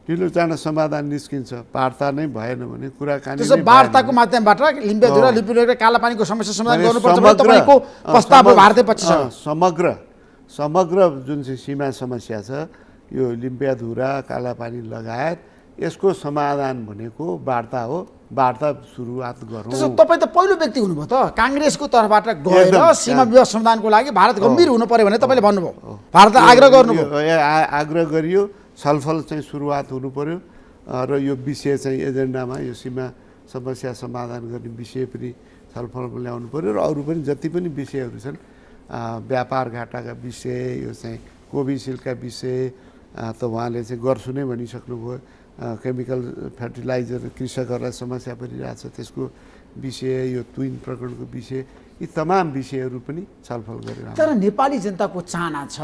ढिलो चाँडो समाधान निस्किन्छ। वार्ता नै भएन भने कुराकानी वार्ताको माध्यमबाट लिम्बेधुरा लिपिलेर कालापानीको समस्या समाधान गर्नुपर्छ भने तपाईँको प्रस्ताव भारतीय पक्ष समग्र जुन चाहिँ सीमा समस्या छ यो लिम्पियाधुरा कालापानी लगायत यसको समाधान भनेको वार्ता हो। वार्ता सुरुवात गरौँ। तपाईँ त पहिलो व्यक्ति हुनुभयो त काङ्ग्रेसको तर्फबाट गएर सीमा विवाद समाधानको लागि भारत गम्भीर हुनु पर्यो भने तपाईँले भन्नुभयो, भारतलाई आग्रह गर्नुभयो। आग्रह गरियो, छलफल चाहिँ सुरुवात हुनु पर्यो र यो विषय चाहिँ एजेन्डामा यो सीमा समस्या समाधान गर्ने विषय पनि छलफलमा ल्याउनु पर्यो र अरू पनि जति पनि विषयहरू छन् व्यापार घाटाका विषय, यो चाहिँ कोभिसिल्डका विषय त उहाँले चाहिँ गर्छु नै भनिसक्नुभयो। केमिकल फर्टिलाइजर कृषकहरूलाई समस्या परिरहेछ त्यसको विषय, यो ट्विन प्रकरणको विषय, यी तमाम विषयहरू पनि छलफल गरेर। तर नेपाली जनताको चाहना छ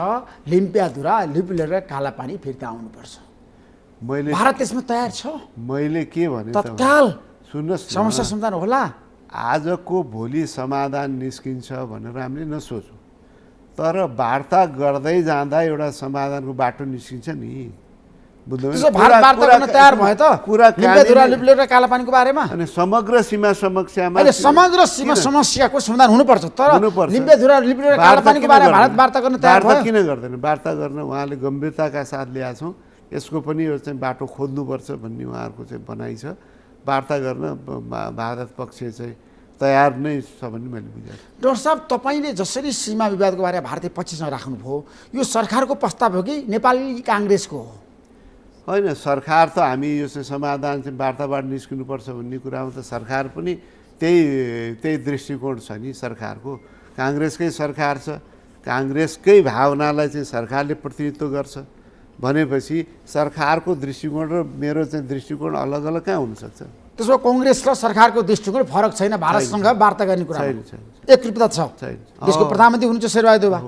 लिम्पियाधुरा लिपिलेर कालापानी फिर्ता आउनुपर्छ। भारत त्यसमा तयार छ। मैले के भने तत्काल सुन्नुहोस्, समस्या समाधान होला। आजको भोलि समाधान निस्किन्छ भनेर हामीले नसोचौँ, तर वार्ता गर्दै जाँदा एउटा समाधानको बाटो निस्किन्छ नि। कालापानीको बारेमा अनि समग्र सीमा समस्यामा समग्र सीमा समस्याको समाधान हुनुपर्छ, तर लिम्पियाधुरा लिपिलेर कालापानीको बारेमा भारत वार्ता गर्न तयार भयो। किन गर्दैन? वार्ता गर्न उहाँले गम्भीरताका साथ ल्याएको छौँ। यसको पनि यो चाहिँ बाटो खोज्नुपर्छ भन्ने उहाँहरूको चाहिँ भनाइ छ। वार्ता गर्न भारत पक्ष चाहिँ तयार नै छ भन्ने मैले बुझेँ। डाक्टर साहब तपाईँले जसरी सीमा विवादको बारेमा भारतीय पक्षसँग राख्नुभयो यो सरकारको प्रस्ताव हो कि नेपाली काङ्ग्रेसको हो? होइन, सरकार त हामी यो चाहिँ समाधान चाहिँ वार्ताबाट निस्किनुपर्छ भन्ने कुरामा त सरकार पनि त्यही दृष्टिकोण छ नि सरकारको। काङ्ग्रेसकै सरकार छ, काङ्ग्रेसकै भावनालाई चाहिँ सरकारले प्रतिनिधित्व गर्छ भनेपछि सरकारको दृष्टिकोण र मेरो चाहिँ दृष्टिकोण अलग अलग कहाँ हुनसक्छ? त्यसो कङ्ग्रेस र सरकारको दृष्टिकोण फरक छैन भारतसँग वार्ता गर्ने कुरा? एकरूपता छ। देशको प्रधानमन्त्री हुनुहुन्छ शेरबहादुर देउवा,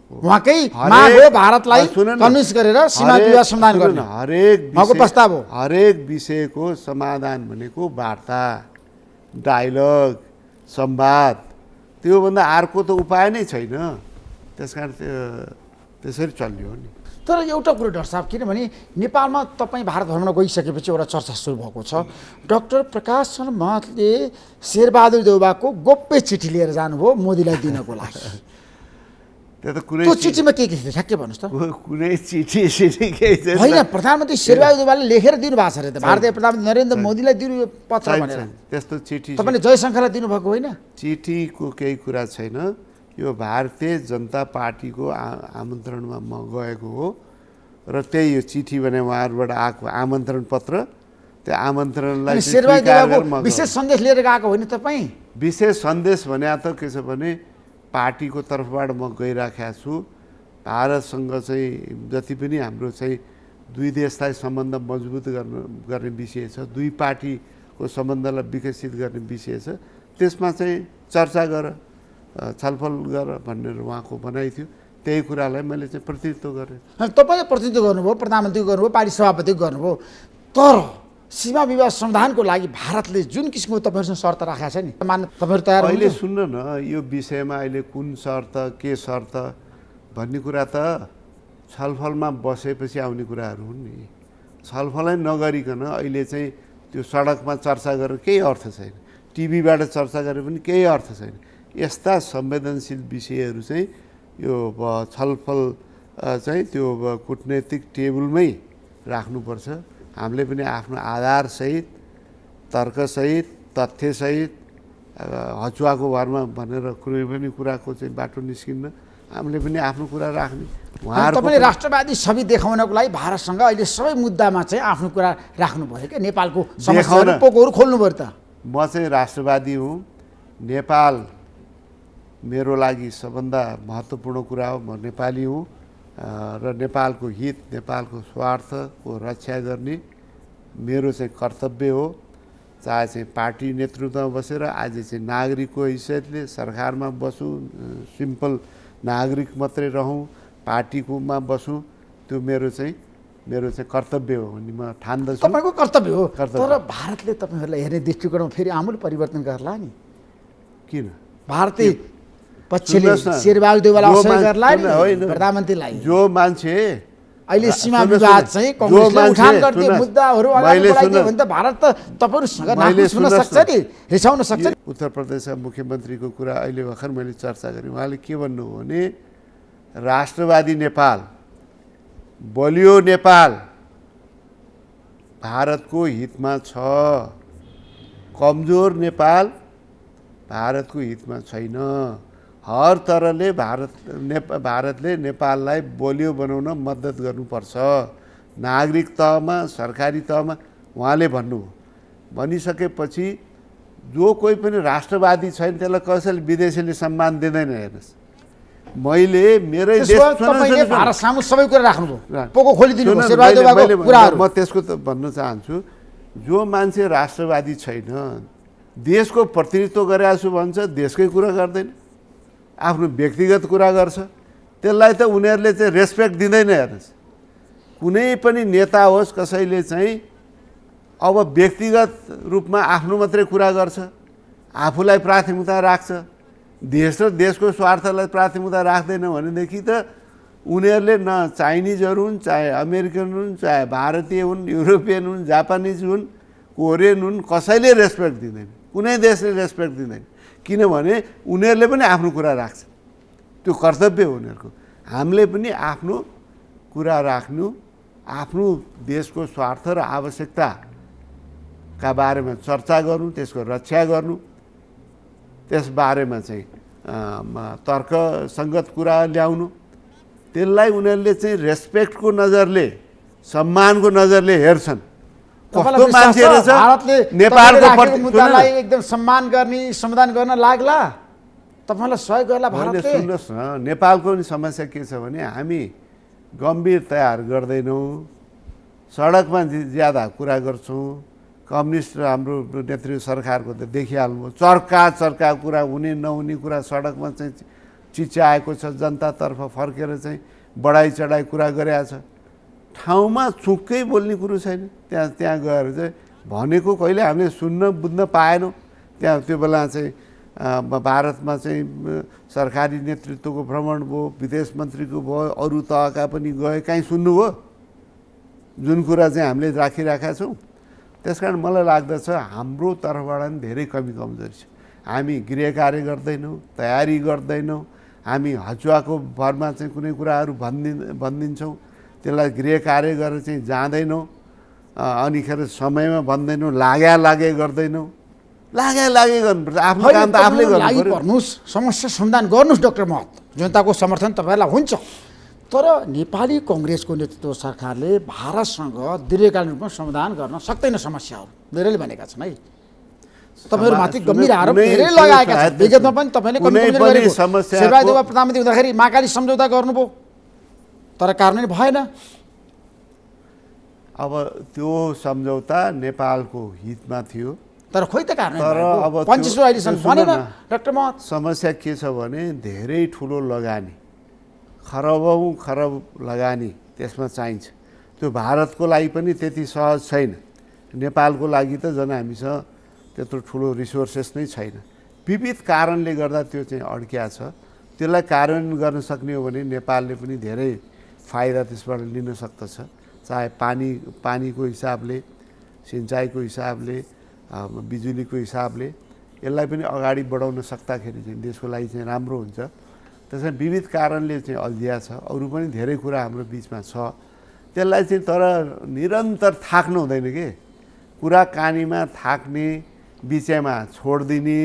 उहाँकै माग हो भारतलाई कन्भिन्स गरेर सीमा विवाद समाधान गर्ने उहाँको प्रस्ताव हो। हरेक विषयको समाधान भनेको वार्ता, डायलग, संवाद, त्योभन्दा अर्को त उपाय नै छैन। त्यसकारण त्यसरी चल्यो नि। तर एउटा कुरो डाक्टर साहब, किनभने नेपालमा तपाईँ भारत भ्रमण गइसकेपछि एउटा चर्चा सुरु भएको छ। डाक्टर प्रकाश चन्द्र महतले शेरबहादुर देउवाको गोप्य चिठी लिएर जानुभयो मोदीलाई दिनको लागि। त्यो चिठीमा के थियो ठ्याक्कै भन्नुहोस् त? कुनै चिठी केही छैन। होइन, प्रधानमन्त्री शेरबहादुर देउवाले लेखेर दिनुभएको छ अरे त भारतीय प्रधानमन्त्री नरेन्द्र मोदीलाई दिनु पत्र भनेर। त्यस्तो चिठी तपाईँले जयशङ्करलाई दिनुभएको होइन? चिठीको केही कुरा छैन। यो भारतीय जनता पार्टीको आमन्त्रणमा म गएको हो र त्यही यो चिठी भने उहाँहरूबाट आएको आमन्त्रण पत्र, त्यो आमन्त्रणलाई विशेष सन्देश लिएर गएको होइन तपाईँ? विशेष सन्देश भने त के छ भने पार्टीको तर्फबाट म गइराखेको छु। भारतसँग चाहिँ जति पनि हाम्रो चाहिँ दुई देशलाई सम्बन्ध मजबुत गर्ने विषय छ, दुई पार्टीको सम्बन्धलाई विकसित गर्ने विषय छ, त्यसमा चाहिँ चर्चा गर, छलफल गर भनेर उहाँको भनाइ थियो। त्यही कुरालाई मैले चाहिँ प्रतिनिधित्व गरेँ। तपाईँले प्रतिनिधित्व गर्नुभयो, प्रधानमन्त्री गर्नुभयो, पार्टी सभापति गर्नुभयो, तर सीमा विवाद समाधानको लागि भारतले जुन किसिमको तपाईँहरूसँग शर्त राखेको छ नि मान्न तपाईँहरू तयार? अहिले सुन्नु न, यो विषयमा अहिले कुन शर्त के शर्त भन्ने कुरा त छलफलमा बसेपछि आउने कुराहरू हुन् नि। छलफलै नगरिकन अहिले चाहिँ त्यो सडकमा चर्चा गरेर केही अर्थ छैन, टिभीबाट चर्चा गरेर पनि केही अर्थ छैन। यस्ता संवेदनशील विषयहरू चाहिँ यो छलफल चाहिँ त्यो कूटनैतिक टेबलमै राख्नुपर्छ। हामीले पनि आफ्नो आधारसहित, तर्कसहित, तथ्यसहित, हचुवाको भरमा भनेर कुनै पनि कुराको चाहिँ बाटो निस्किन्न। हामीले पनि आफ्नो कुरा राख्ने, तपाईँले राष्ट्रवादी छवि देखाउनको लागि भारतसँग अहिले सबै मुद्दामा चाहिँ आफ्नो कुरा राख्नु पऱ्यो क्या नेपालको समस्याहरू पोकोहरू खोल्नु पऱ्यो त म चाहिँ राष्ट्रवादी हुँ नेपाल मेरो लागि सबभन्दा महत्त्वपूर्ण कुरा हो म नेपाली हुँ र नेपालको हित नेपालको स्वार्थको रक्षा गर्ने मेरो चाहिँ कर्तव्य हो चाहे चाहिँ पार्टी नेतृत्वमा बसेर आज चाहिँ नागरिकको हैसियतले सरकारमा बसौँ सिम्पल नागरिक मात्रै रहौँ पार्टीकोमा बसौँ त्यो मेरो चाहिँ कर्तव्य हो भन्ने म ठान्दछु तपाईँको कर्तव्य हो तर भारतले तपाईँहरूलाई हेर्ने दृष्टिकोणमा फेरि आमूल परिवर्तन गर्ला नि किन भारतीय पक्षले शेरबहादुर देउवालाई असहयोग गर्ला नि प्रधानमन्त्रीलाई जो मान्छे अहिले सीमा विवाद चाहिँ कांग्रेसले उठान गर्ने मुद्दाहरू अगाडि बढाइदियो भने त भारत त तपाईँहरूसँग नाखुस हुन सक्छ नि रिसाउन सक्छ नि उत्तर प्रदेशका मुख्यमन्त्रीको कुरा अहिले भर्खर मैले चर्चा गरेँ उहाँले के भन्नुभयो भने राष्ट्रवादी नेपाल बलियो नेपाल भारतको हितमा छ कमजोर नेपाल भारतको हितमा छैन हर तरहले भारतले नेपाललाई बलियो बनाउन मद्दत गर्नुपर्छ नागरिक तहमा सरकारी तहमा उहाँले भन्नुभयो भनिसकेपछि जो कोही पनि राष्ट्रवादी छैन त्यसलाई कसैले विदेशीले सम्मान दिँदैन हेर्नुहोस् मैले मेरै देश भारत सामु सबै कुरा राख्नुभयो पोको खोलिदिनु म त्यसको त भन्न चाहन्छु जो मान्छे राष्ट्रवादी छैन देशको प्रतिनिधित्व गरेको छु भन्छ देशकै कुरा गर्दैन आफ्नो व्यक्तिगत कुरा गर्छ त्यसलाई त उनीहरूले चाहिँ रेस्पेक्ट दिँदैन हेर्नुहोस् कुनै पनि नेता होस् कसैले चाहिँ अब व्यक्तिगत रूपमा आफ्नो मात्रै कुरा गर्छ आफूलाई प्राथमिकता राख्छ देश र देशको स्वार्थलाई प्राथमिकता राख्दैन भनेदेखि त उनीहरूले न चाइनिजहरू हुन् चाहे अमेरिकन हुन् चाहे भारतीय हुन् युरोपियन हुन् जापानिज हुन् कोरियन हुन् कसैले रेस्पेक्ट दिँदैन कुनै देशले रेस्पेक्ट दिँदैन किनभने उनीहरूले पनि आफ्नो कुरा राख्छ त्यो कर्तव्य हो उनीहरूको हामीले पनि आफ्नो कुरा राख्नु आफ्नो देशको स्वार्थ र आवश्यकताका बारेमा चर्चा गर्नु त्यसको रक्षा गर्नु त्यसबारेमा चाहिँ तर्कसङ्गत कुरा ल्याउनु त्यसलाई उनीहरूले चाहिँ रेस्पेक्टको नजरले सम्मानको नजरले हेर्छन् कस्तो मान्छे रहेछ नेपालको मुद्दालाई एकदम सम्मान गर्ने समाधान गर्न लाग्ला तपाईलाई सहयोग गर्ला भारतले सुन्नुहोस् न नेपालको नि समस्या के छ भने हामी गम्भीर तयार गर्दैनौँ सडकमा ज्यादा कुरा गर्छौँ कम्युनिस्ट र हाम्रो नेतृत्व सरकारको त देखिहाल्नु चर्का कुरा हुने नहुने कुरा सडकमा चाहिँ चिच्याएको छ जनतातर्फ फर्केर चाहिँ बढाइ चढाइ कुरा गरेका छ ठाउँमा चुक्कै बोल्ने कुरो छैन त्यहाँ गएर चाहिँ भनेको कहिले हामीले सुन्न बुझ्न पाएनौँ त्यहाँ त्यो बेला चाहिँ भारतमा चाहिँ सरकारी नेतृत्वको भ्रमण भयो विदेश मन्त्रीको भयो अरू तहका पनि गए कहीँ सुन्नुभयो जुन कुरा चाहिँ हामीले राखिराखेका छौँ त्यसकारण मलाई लाग्दछ हाम्रो तर्फबाट पनि धेरै कमी कमजोरी छ हामी गृह कार्य गर्दैनौँ तयारी गर्दैनौँ हामी हचुवाको भरमा चाहिँ कुनै कुराहरू भनिदिन्छौँ त्यसलाई गृह कार्य गरेर चाहिँ जाँदैनौँ अनिखेर समयमा भन्दैनौँ लागे गर्दैनौँ लागे गर्नुपर्छ आफ्नो काम त आफूले गर्नुपर्नुहोस् समस्या समाधान गर्नुहोस् डाक्टर महत जनताको समर्थन तपाईँलाई हुन्छ तर नेपाली कङ्ग्रेसको नेतृत्व सरकारले भारतसँग दीर्घकालीन रूपमा समाधान गर्न सक्दैन समस्याहरू धेरैले भनेका छन् है तपाईँहरूमाथि गम्भीर आरोप धेरै लगाएका छन् विगतमा पनि तपाईँले शेरबहादुर देउवा प्रधानमन्त्री हुँदाखेरि महाकाली सम्झौता गर्नुभयो तर कार्यान्वयन भएन अब त्यो सम्झौता नेपालको हितमा थियो तर खोइ त कार्यान्वयन 25 अहिलेसम्म बनेन डाक्टर महत समस्या के छ भने धेरै ठुलो लगानी खरबौँ खरब लगानी त्यसमा चाहिन्छ त्यो भारतको लागि पनि त्यति सहज छैन नेपालको लागि त झन् हामीसँग त्यत्रो ठुलो रिसोर्सेस नै छैन विविध कारणले गर्दा त्यो चाहिँ अड्किया छ त्यसलाई कार्यान्वयन गर्न सक्ने हो भने नेपालले पनि धेरै फाइदा त्यसबाट लिन सक्दछ चाहे पानीको हिसाबले सिँचाइको हिसाबले बिजुलीको हिसाबले यसलाई पनि अगाडि बढाउन सक्दाखेरि चाहिँ देशको लागि चाहिँ राम्रो हुन्छ त्यसमा विविध कारणले चाहिँ अल्झिया छ अरू पनि धेरै कुरा हाम्रो बिचमा छ त्यसलाई चाहिँ तर निरन्तर थाक्नु हुँदैन के कुरा कानीमा थाक्ने बिचमा छोडिदिने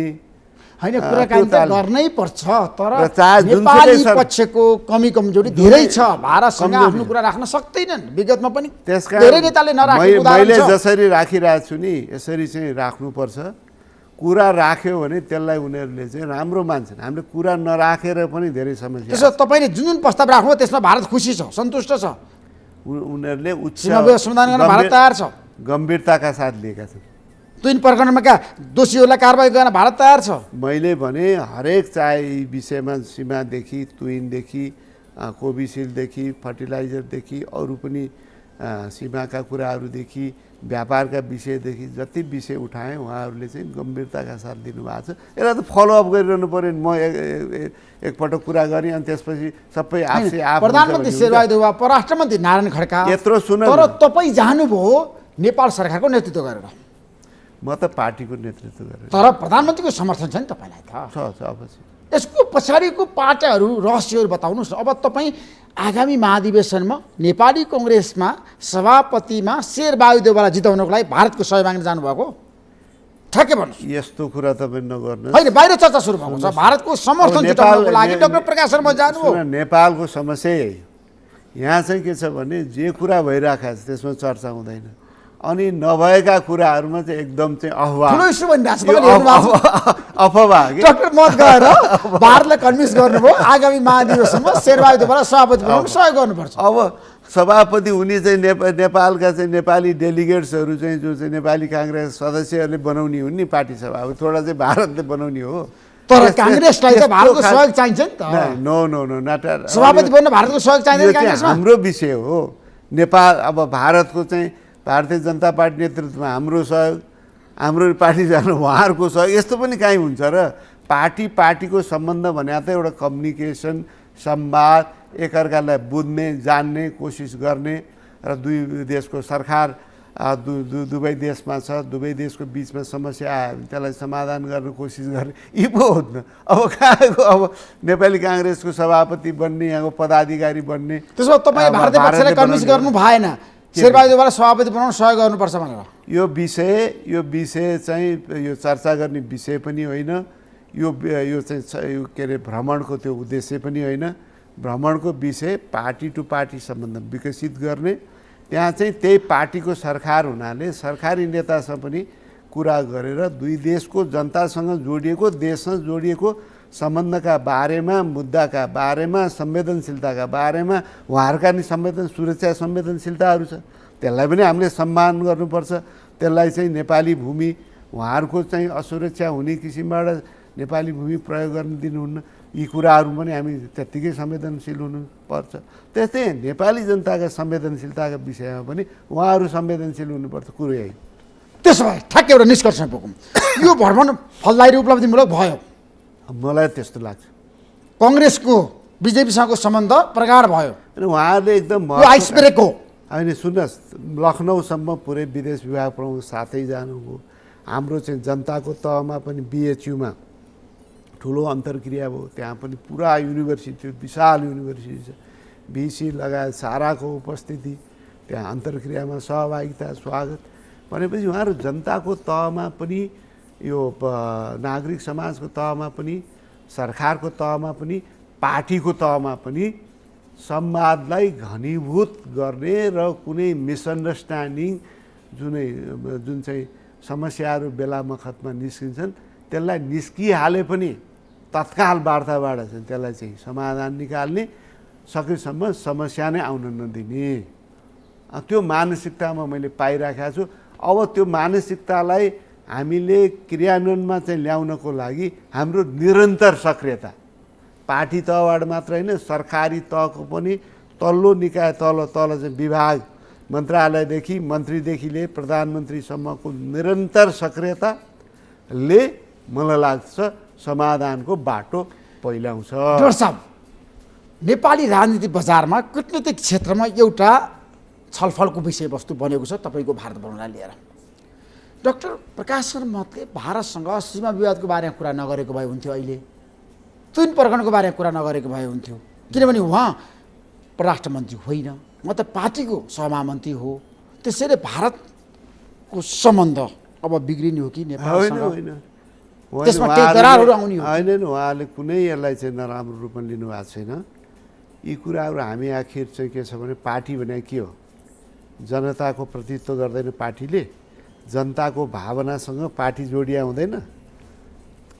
होइन, कुराकानी त गर्नै पर्छ, तर र चाहे नेपाली जुनसुकै पक्षको कमी कमजोरी धेरै छ। भारतसँग आफ्नो कुरा राख्न सक्दैनन्, विगतमा पनि धेरै नेताले नराखेको उदाहरण मैले छ। जसरी राखिरहेको छु नि यसरी चाहिँ राख्नुपर्छ। कुरा राख्यो भने त्यसलाई उनीहरूले चाहिँ राम्रो मान्छन्। हामीले कुरा नराखेर पनि धेरै समस्या। त्यसो तपाईँले जुन जुन प्रस्ताव राख्नुभयो त्यसमा भारत खुसी छ, सन्तुष्ट छ, उनीहरूले उच्च सीमा विवाद समाधान गर्न भारत तयार छ, गम्भीरताका साथ लिएका छन्। तुइन प्रकरणमा क्या दोषीहरूलाई कारबाही गर्न भारत तयार छ। मैले भने हरेक चाहे विषयमा सीमादेखि तुइनदेखि कोभिसिल्डदेखि फर्टिलाइजरदेखि अरू पनि सीमाका कुराहरूदेखि व्यापारका विषयदेखि जति विषय उठाएँ उहाँहरूले चाहिँ गम्भीरताका साथ दिनुभएको छ। यसलाई त फलोअप गरिरहनु पऱ्यो नि। म एकपटक कुरा गरेँ अनि त्यसपछि सबै आफै आफ प्रधानमन्त्री शेरबहादुर देउवा, परराष्ट्र मन्त्री नारायण खड्का, यत्रो सुन तर तपाईँ जानुभयो नेपाल सरकारको नेतृत्व गरेर। म त पार्टीको नेतृत्व गरेँ। तर प्रधानमन्त्रीको समर्थन छ नि तपाईँलाई त। छ अवश्य। यसको पछाडिको पाटाहरू रहस्यहरू बताउनुहोस् न। अब तपाईँ आगामी महाधिवेशनमा नेपाली कङ्ग्रेसमा सभापतिमा शेरबहादुर देउवालाई जिताउनको लागि भारतको सहयोग माग्न जानुभएको, ठ्याक्कै भन्नुहोस्। यस्तो कुरा तपाईँ नगर्नु। होइन, बाहिर चर्चा सुरु भएको छ भारतको समर्थन जुटाउनको लागि डाक्टर प्रकाश शर्मा जानुभयो। नेपालको समस्या यही। यहाँ चाहिँ के छ भने जे कुरा भइरहेको छ त्यसमा चर्चा हुँदैन, अनि नभएका कुराहरूमा चाहिँ एकदम चाहिँ ठुलो इस्यु बनिरहेको छ। अफवाह डाक्टर मत गएर भारतलाई कन्भिन्स गर्नुभयो आगामी महाधिवेशनमा शेरबहादुर देउवालाई सभापति बनाउन सहयोग गर्नुपर्छ। अब सभापति हुने चाहिँ नेपालका चाहिँ नेपाली डेलिगेट्सहरू चाहिँ जो चाहिँ नेपाली काङ्ग्रेस सदस्यहरूले बनाउने हुन् नि पार्टी सभा, थोडा चाहिँ भारतले बनाउने हो। तर काङ्ग्रेसलाई त भारतको सहयोग चाहिन्छ नि त। नो नो नो नाट सभापति बन्न भारतको सहयोग चाहिँदैन काङ्ग्रेसमा। हाम्रो विषय हो नेपाल। अब भारतको चाहिँ भारतीय जनता पार्टी नेतृत्वमा हाम्रो सहयोग, हाम्रो पार्टी जानु उहाँहरूको सहयोग, यस्तो पनि काहीँ हुन्छ र? पार्टीको सम्बन्ध भने त एउटा कम्युनिकेसन, संवाद, एकअर्कालाई बुझ्ने जान्ने कोसिस गर्ने र दुई देशको सरकार दुवै देशमा छ, दुवै देशको बिचमा समस्या आयो भने त्यसलाई समाधान गर्न कोसिस गर्ने, यी पो हो न। अब कहाँको अब नेपाली काङ्ग्रेसको सभापति बन्ने, यहाँको पदाधिकारी बन्ने, त्यसो तपाईँ भारतीय पक्षलाई कन्भिन्स गर्नु भएन शेरबहादुर देउवालाई सभापति बनाउन सहयोग गर्नुपर्छ भनेर? यो विषय चाहिँ यो चर्चा गर्ने विषय पनि होइन। यो चाहिँ के अरे भ्रमणको त्यो उद्देश्य पनि होइन। भ्रमणको विषय पार्टी टु पार्टी सम्बन्ध विकसित गर्ने, त्यहाँ चाहिँ त्यही पार्टीको सरकार हुनाले सरकारी नेतासँग पनि कुरा गरेर दुई देशको जनतासँग जोडिएको, देशसँग जोडिएको सम्बन्धका बारेमा, मुद्दाका बारेमा, संवेदनशीलताका बारेमा उहाँहरूका नि सुरक्षा संवेदनशीलताहरू छ, त्यसलाई पनि हामीले सम्मान गर्नुपर्छ। त्यसलाई चाहिँ नेपाली भूमि उहाँहरूको चाहिँ असुरक्षा हुने किसिमबाट नेपाली भूमि प्रयोग गर्न दिनुहुन्न, यी कुराहरू पनि हामी त्यत्तिकै संवेदनशील हुनुपर्छ। त्यस्तै नेपाली जनताका संवेदनशीलताका विषयमा पनि उहाँहरू संवेदनशील हुनुपर्छ। कुरो यही। त्यसो भए ठ्याक्कै एउटा निष्कर्षमा पुगौँ, यो भ्रमण फलदायी उपलब्धिमूलक भयो? मलाई त्यस्तो लाग्छ। कङ्ग्रेसको बिजेपीसँगको सम्बन्ध प्रगाढ भयो अनि उहाँहरूले एकदम आइस ब्रेक हो। होइन सुन्नुहोस्, लखनऊसम्म पुरै विदेश विभाग प्रमुख साथै जानुभयो। हाम्रो चाहिँ जनताको तहमा पनि बिएचयुमा ठुलो अन्तर्क्रिया भयो। त्यहाँ पनि पुरा युनिभर्सिटी, विशाल युनिभर्सिटी छ, भिसी लगायत साराको उपस्थिति, त्यहाँ अन्तर्क्रियामा सहभागिता, स्वागत भनेपछि उहाँहरू जनताको तहमा पनि, यो नागरिक समाजको तहमा पनि, सरकारको तहमा पनि, पार्टीको तहमा पनि संवादलाई घनीभूत गर्ने र कुनै मिसअन्डरस्ट्यान्डिङ जुन चाहिँ समस्याहरू बेला बखतमा निस्किन्छन् त्यसलाई निस्किहाले पनि तत्काल वार्ताबाट चाहिँ त्यसलाई चाहिँ समाधान निकाल्ने, सकेसम्म समस्या नै आउन नदिने, त्यो मानसिकतामा मैले पाइराखेको छु। अब त्यो मानसिकतालाई हामीले क्रियान्वयनमा चाहिँ ल्याउनको लागि हाम्रो निरन्तर सक्रियता, पार्टी तहबाट मात्र होइन, सरकारी तहको पनि तल्लो निकाय तल चाहिँ विभाग, मन्त्रालयदेखि मन्त्रीदेखि लिएर प्रधानमन्त्रीसम्मको निरन्तर सक्रियताले मलाई लाग्छ समाधानको बाटो पहिल्याउँछ। डाक्टर साहब, नेपाली राजनीति बजारमा कूटनीतिक क्षेत्रमा एउटा छलफलको विषयवस्तु बनेको छ तपाईँको भारत बनाउनलाई लिएर। डाक्टर प्रकाश शर्माले भारतसँग सीमा विवादको बारेमा कुरा नगरेको भए हुन्थ्यो, अहिले तुइन प्रकरणको बारेमा कुरा नगरेको भए हुन्थ्यो, किनभने उहाँ परराष्ट्र मन्त्री होइन, म त पार्टीको सहमन्त्री हो। त्यसैले भारतको सम्बन्ध अब बिग्रिने हो कि नेपालसँग? होइन, त्यसमा केही दरारहरू आउने हो होइन उहाँले कुनै यसलाई चाहिँ नराम्रो रूपमा लिनुभएको छैन। यी कुराहरू हामी आखिर चाहिँ के छ भने पार्टी भने के हो, जनताको प्रतिनिधित्व गर्दैन पार्टीले, जनताको भावनासँग पार्टी जोडिया हुँदैन।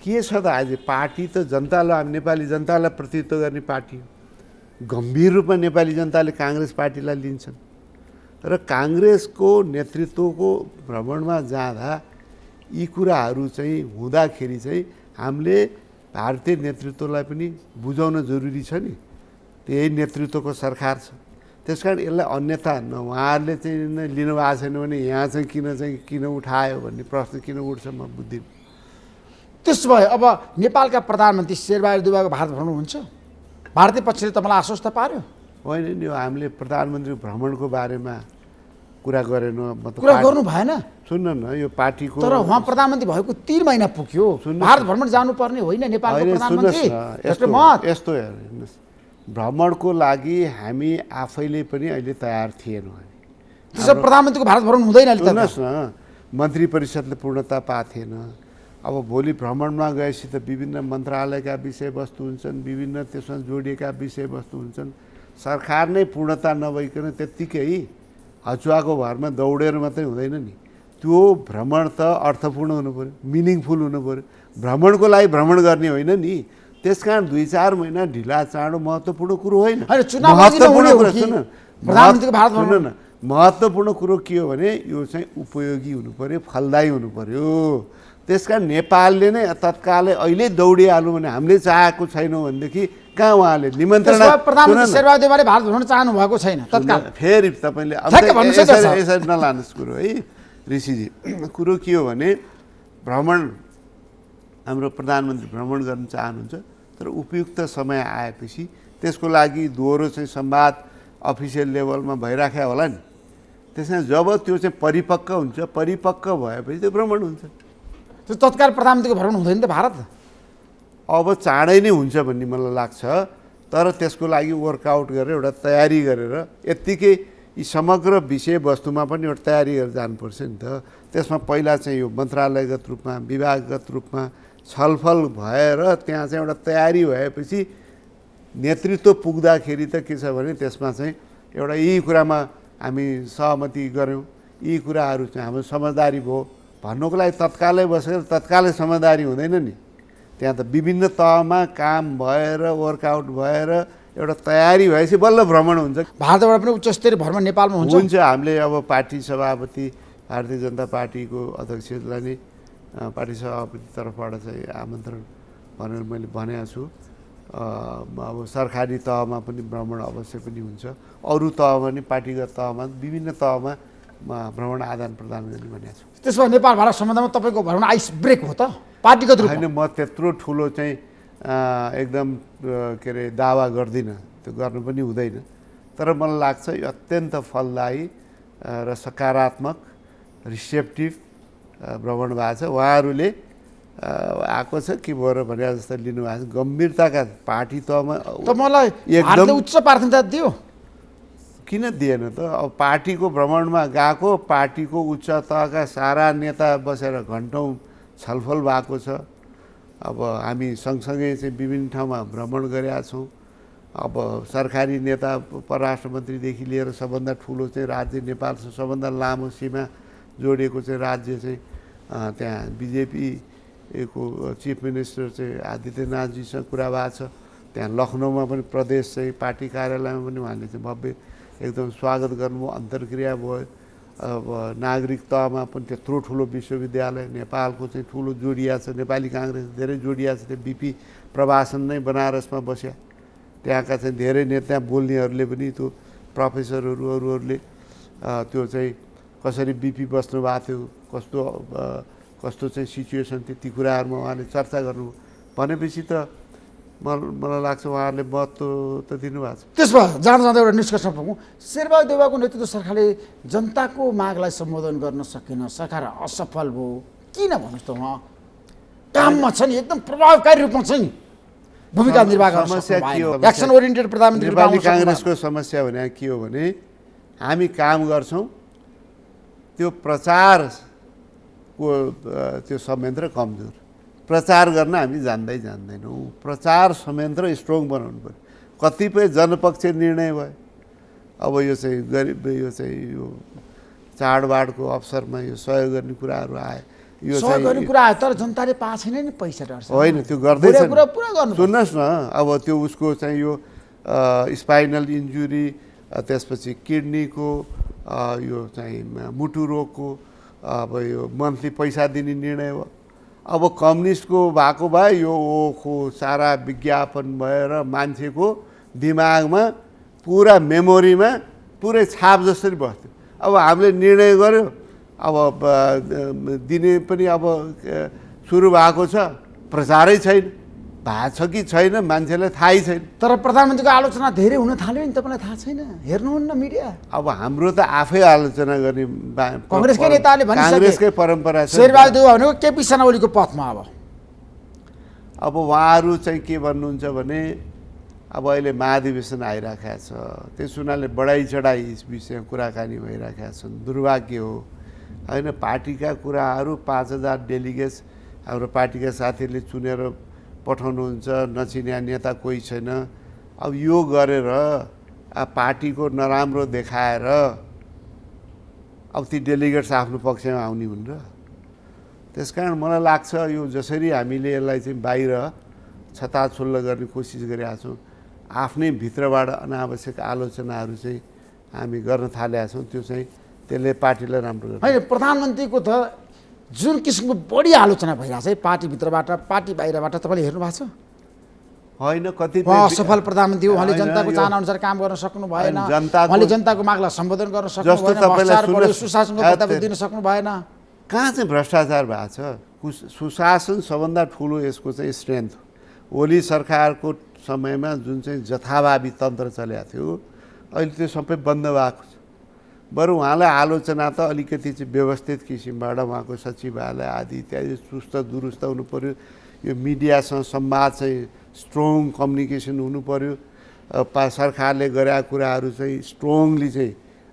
के छ त आज पार्टी त जनतालाई, हामी नेपाली जनतालाई प्रतिनिधित्व गर्ने पार्टी हो। गम्भीर रूपमा नेपाली जनताले काङ्ग्रेस पार्टीलाई लिन्छन् र काङ्ग्रेसको नेतृत्वको भ्रमणमा जाँदा यी कुराहरू चाहिँ हुँदाखेरि चाहिँ हामीले भारतीय नेतृत्वलाई पनि बुझाउन जरुरी छ नि। त्यही नेतृत्वको सरकार छ, त्यस कारण यसलाई अन्यथा उहाँहरूले चाहिँ लिनुभएको छैन भने यहाँ चाहिँ किन उठायो भन्ने प्रश्न किन उठ्छ म बुझ्दिनँ। त्यसो भए अब नेपालका प्रधानमन्त्री शेरबहादुर देउवाको भारत भ्रमण हुन्छ, भारतीय पक्षले तपाईँलाई आश्वस्त पार्यो? होइन नि, हामीले प्रधानमन्त्री भ्रमणको बारेमा कुरा गरेन, कुरा गर्नु भएन। सुन्न न, यो पार्टीको तर उहाँ प्रधानमन्त्री भएको 3 महिना पुग्यो, भारत भ्रमण जानुपर्ने होइन नेपालको प्रधानमन्त्री? यस्तो हेर्नुहोस्, भ्रमणको लागि हामी आफैले पनि अहिले तयार थिएनौँ। त्यसो प्रधानमन्त्रीको भारत भ्रमण हुँदैन अहिले? सुन्नुहोस् न, मन्त्री परिषदले पूर्णता पाएको थिएन। अब भोलि भ्रमणमा गएपछि त विभिन्न मन्त्रालयका विषयवस्तु हुन्छन्, विभिन्न त्यसमा जोडिएका विषयवस्तु हुन्छन्। सरकार नै पूर्णता नभइकन त्यत्तिकै हचुवाको भरमा दौडेर मात्रै हुँदैन नि। त्यो भ्रमण त अर्थपूर्ण हुनु पऱ्यो, मिनिङफुल हुनु पऱ्यो। भ्रमणको लागि भ्रमण गर्ने होइन नि। त्यस कारण 2-4 महिना ढिला चाँडो महत्त्वपूर्ण कुरो होइन। महत्त्वपूर्ण कुरो के हो भने यो चाहिँ उपयोगी हुनु पऱ्यो, फलदायी हुनु पऱ्यो। त्यस कारण नेपालले नै तत्कालै अहिले दौडिहाल्नु भने हामीले चाहेको छैनौँ भनेदेखि कहाँ उहाँले निमन्त्रण, प्रधानमन्त्री शेरबहादुर देउवाले भारत भ्रमण चाहनु भएको छैन तत्काल? फेरि तपाईँले यसरी नलानुहोस् कुरो है ऋषिजी। कुरो के हो भने भ्रमण, हाम्रो प्रधानमन्त्री भ्रमण गर्न चाहनुहुन्छ, तर उपयुक्त समय आएपछि त्यसको लागि दोहोरो चाहिँ संवाद अफिसियल लेभलमा भइराख्या होला नि। त्यसमा जब त्यो चाहिँ परिपक्व हुन्छ, परिपक्व भएपछि त्यो भ्रमण हुन्छ। त्यो तत्काल प्रधानमन्त्रीको भ्रमण हुँदैन त भारत? अब चाँडै नै हुन्छ भन्ने मलाई लाग्छ, तर त्यसको लागि वर्कआउट गरेर एउटा तयारी गरेर यत्तिकै यी समग्र विषयवस्तुमा पनि एउटा तयारी गरेर जानुपर्छ नि त। त्यसमा पहिला चाहिँ यो मन्त्रालयगत रूपमा, विभागगत रूपमा छलफल भएर त्यहाँ चाहिँ एउटा तयारी भएपछि नेतृत्व पुग्दाखेरि त के छ भने त्यसमा चाहिँ एउटा यी कुरामा हामी सहमति गऱ्यौँ, यी कुराहरू चाहिँ हाम्रो समझदारी भयो भन्नुको लागि तत्कालै बसेर तत्कालै समझदारी हुँदैन नि। त्यहाँ त विभिन्न तहमा काम भएर वर्कआउट भएर एउटा तयारी भएपछि बल्ल भ्रमण हुन्छ। भारतबाट पनि उच्च स्तरीय भ्रमण नेपालमा हुन्छ। हामीले अब पार्टी सभापति, भारतीय जनता पार्टीको अध्यक्षलाई नै पार्टी सभापति तर्फबाट चाहिँ आमन्त्रण भनेर मैले भनेको छु। अब सरकारी तहमा पनि भ्रमण अवश्य पनि हुन्छ, अरू तहमा पनि पार्टीगत तहमा विभिन्न तहमा भ्रमण आदान प्रदान गर्ने भनेको छु। त्यसो भए नेपाल भारत सम्बन्धमा तपाईँको भ्रमण आइस ब्रेक हो त पार्टीगत रूपमा? होइन, म त्यत्रो ठुलो चाहिँ एकदम के अरे दावा गर्दिनँ, त्यो गर्नु पनि हुँदैन। तर मलाई लाग्छ यो अत्यन्त फलदायी र सकारात्मक रिसेप्टिभ भ्रमण भएको छ। उहाँहरूले आएको छ के भयो भने जस्तो लिनुभएको छ गम्भीरताका पार्टी तहमा। त मलाई एकदम उच्च प्राथमिकता दियो किन दिएन त? अब पार्टीको भ्रमणमा गएको, पार्टीको उच्च तहका सारा नेता बसेर घन्टौँ छलफल भएको छ। अब हामी सँगसँगै चाहिँ विभिन्न ठाउँमा भ्रमण गरेका छौँ। अब सरकारी नेता, परराष्ट्र मन्त्रीदेखि लिएर सबभन्दा ठुलो चाहिँ राज्य नेपालसँग सबभन्दा लामो सीमा जोडिएको चाहिँ राज्य चाहिँ त्यहाँ बिजेपीको चिफ मिनिस्टर चाहिँ आदित्यनाथजीसँग कुरा भएको छ। त्यहाँ लखनऊमा पनि प्रदेश चाहिँ पार्टी कार्यालयमा पनि उहाँले चाहिँ भव्य एकदम स्वागत गर्नुभयो, अन्तर्क्रिया भयो। अब नागरिक तहमा पनि त्यत्रो ठुलो विश्वविद्यालय नेपालको चाहिँ ठुलो जोडिया छ, नेपाली काङ्ग्रेस धेरै जोडिया छ। त्यो बिपी प्रवासन नै बनारसमा बस्या, त्यहाँका चाहिँ धेरै नेता बोल्नेहरूले पनि त्यो प्रोफेसरहरू अरूहरूले त्यो चाहिँ कसरी बिपी बस्नु भएको थियो, कस्तो चाहिँ सिचुएसन थियो, ती कुराहरूमा उहाँले चर्चा गर्नु भनेपछि त मलाई लाग्छ उहाँहरूले महत्त्व त दिनुभएको छ। त्यसमा जाँदा जाँदा एउटा निष्कर्षमा पुगौँ। शेरबहादुर देउवाको नेतृत्व सरकारले जनताको मागलाई सम्बोधन गर्न सकेन, सरकार असफल भयो। किन भन्नुहोस् त? उहाँ काममा छ नि, एकदम प्रभावकारी रूपमा चाहिँ भूमिका निर्वाह गर्न समस्या के हो? एक्सन ओरिएन्टेड प्रधानमन्त्री नेपाली काङ्ग्रेसको समस्या भने के हो भने हामी काम गर्छौँ, त्यो प्रचारको त्यो संयन्त्र कमजोर। प्रचार गर्न हामी जान्दैनौँ। प्रचार संयन्त्र स्ट्रङ बनाउनु पर्यो। कतिपय जनपक्षीय निर्णय भयो। अब यो चाहिँ गरिब यो चाडबाडको अवसरमा यो सहयोग गर्ने कुराहरू आए, यो सहयोग गर्ने कुरा आयो तर जनताले पाएको छैन नि पैसा डर होइन, त्यो गर्दैछ। सुन्नुहोस् न, अब त्यो उसको चाहिँ यो स्पाइनल इन्जुरी, त्यसपछि किडनीको यो चाहिँ मुटु रोगको अब यो मन्थली पैसा दिने निर्णय हो। अब कम्युनिस्टको भएको भए यो ओखो सारा विज्ञापन भएर मान्छेको दिमागमा पुरा मेमोरीमा पुरै छाप जसरी बस्थ्यो। अब हामीले निर्णय गर्यो, अब दिने पनि अब सुरु भएको छ, प्रचारै छैन, भएको छ कि छैन मान्छेलाई थाहै छैन। तर प्रधानमन्त्रीको आलोचना धेरै हुन थाल्यो नि, तपाईँलाई थाहा छैन? हेर्नुहुन्न मिडिया। अब हाम्रो त आफै आलोचना गर्ने कांग्रेसकै नेताले भनिसके, कांग्रेसकै परम्परा छ। शेरबहादुर देउवा भनेको केपी शर्मा ओलीको पथमा। अब उहाँहरू चाहिँ के भन्नुहुन्छ भने अब अहिले महाधिवेशन आइराखेको छ, त्यस हुनाले बढाइ चढाइ यस विषयमा कुराकानी भइराखेका छन्। दुर्भाग्य हो होइन, पार्टीका कुराहरू 5000 डेलिगेट्स हाम्रो पार्टीका साथीहरूले चुनेर पठाउनुहुन्छ, नचिन्या नेता कोही छैन। अब यो गरेर पार्टीको नराम्रो देखाएर अब ती डेलिगेट्स आफ्नो पक्षमा आउने हुन् र? त्यसकारण मलाई लाग्छ यो जसरी हामीले यसलाई चाहिँ बाहिर छताछुल्ल गर्ने कोसिस गरिरहेका छौँ, आफ्नै भित्रबाट अनावश्यक आलोचनाहरू चाहिँ हामी गर्न थालेका छौँ, त्यो चाहिँ त्यसले पार्टीलाई राम्रो गर्छ। होइन, प्रधानमन्त्रीको त जुन किसिमको बढी आलोचना भइरहेछ है पार्टीभित्रबाट पार्टी बाहिरबाट, तपाईँले हेर्नु भएको छ? होइन, कतिपय असफल प्रधानमन्त्री हो, उहाँले जनताको चाहना अनुसार काम गर्न सक्नु भएन, उहाँले जनताको मागलाई सम्बोधन गर्न सक्नु भएन, सुशासनको प्रताप दिन सक्नु भएन। कहाँ चाहिँ भ्रष्टाचार भएको छ? सुशासन सबभन्दा ठुलो यसको चाहिँ स्ट्रेन्थ। ओली सरकारको समयमा जुन चाहिँ जथाभावी तन्त्र चलेको थियो, अहिले त्यो सबै बन्द भएको छ। बरु उहाँलाई आलोचना त अलिकति चाहिँ व्यवस्थित किसिमबाट उहाँको सचिवालय आदि इत्यादि चुस्त दुरुस्त हुनु पऱ्यो, यो मिडियासँग संवाद चाहिँ स्ट्रङ कम्युनिकेसन हुनु पऱ्यो, सरकारले गरेका कुराहरू चाहिँ स्ट्रङली चाहिँ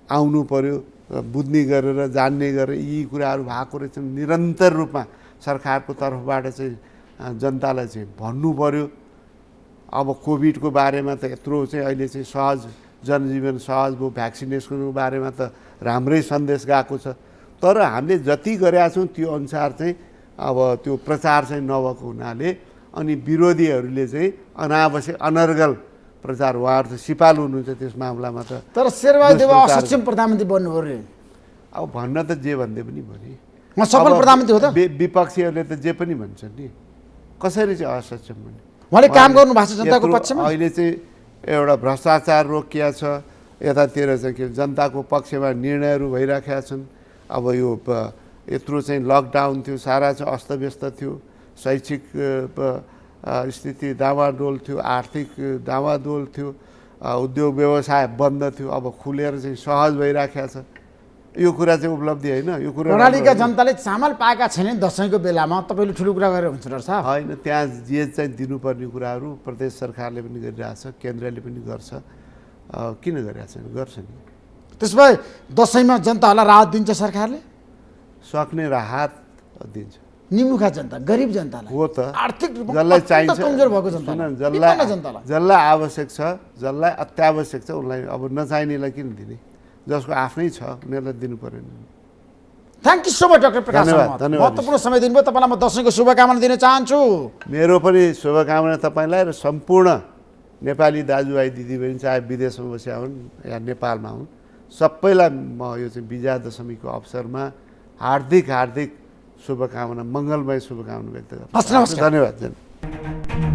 आउनु पऱ्यो, बुझ्ने गरेर जान्ने गरेर यी कुराहरू भएको रहेछ निरन्तर रूपमा सरकारको तर्फबाट चाहिँ जनतालाई चाहिँ भन्नु पऱ्यो। अब कोभिडको बारेमा त यत्रो चाहिँ अहिले चाहिँ सहज जनजीवन सहज भयो, भ्याक्सिनेसनको बारेमा त राम्रै सन्देश गएको छ। तर हामीले जति गरेका छौँ त्यो अनुसार चाहिँ अब त्यो प्रचार चाहिँ नभएको हुनाले अनि विरोधीहरूले चाहिँ अनावश्यक अनर्गल प्रचार, उहाँहरू त सिपालु हुनुहुन्छ त्यस मामलामा त। तर शेरबहादुर देउवा असक्षम प्रधानमन्त्री बन्नु पर्यो। अब भन्न त जे भन्दै पनि भने सफल प्रधानमन्त्री हो त? विपक्षीहरूले त जे पनि भन्छन् नि, कसरी चाहिँ असक्षम भने? उहाँले काम गर्नु भएको छ जनताको पक्षमा। अहिले चाहिँ एउटा भ्रष्टाचार रोकिया छ, यतातिर चाहिँ के जनताको पक्षमा निर्णयहरू भइराखेका छन्। अब यो यत्रो चाहिँ लकडाउन थियो, सारा चाहिँ अस्तव्यस्त थियो, शैक्षिक स्थिति डावाडोल थियो, आर्थिक डावाडोल थियो, उद्योग व्यवसाय बन्द थियो, अब खुलेर चाहिँ सहज भइराखेको छ। यो कुरा चाहिँ उपलब्धि होइन, यो कुरा प्रणालीका जनताले चामल पाएका छैनन् दसैँको बेलामा, तपाईँले ठुलो कुरा गरेर हुन्छ डाक्टर साहब? होइन, त्यहाँ जे चाहिँ दिनुपर्ने कुराहरू प्रदेश सरकारले पनि गरिरहेछ, केन्द्रले पनि गर्छ, किन गरिरहेको छैन? गर्छ नि। त्यसो भए दसैँमा जनताहरूलाई राहत दिन्छ सरकारले? सक्ने राहत दिन्छ। निमुखा जनता, गरिब जनतालाई हो त, आर्थिक रूपमा जसलाई चाहिन्छ, कमजोर भएको जनतालाई, जसलाई आवश्यक छ, जसलाई अत्यावश्यक छ उसलाई अब नचाहिनेलाई किन दिने? जसको आफ्नै छ उनीहरूलाई दिनु परेन। Thank you so much doctor Prakash धन्यवाद। महत्त्वपूर्ण समय दिनुभयो, तपाईँलाई म दसैँको शुभकामना दिन चाहन्छु। मेरो पनि शुभकामना तपाईँलाई र सम्पूर्ण नेपाली दाजुभाइ दिदीबहिनी चाहे विदेशमा बसेका हुन् या नेपालमा हुन्, सबैलाई म यो चाहिँ विजया दशमीको अवसरमा हार्दिक शुभकामना, मङ्गलमय शुभकामना व्यक्त गर्छु। नमस्कार। धन्यवाद।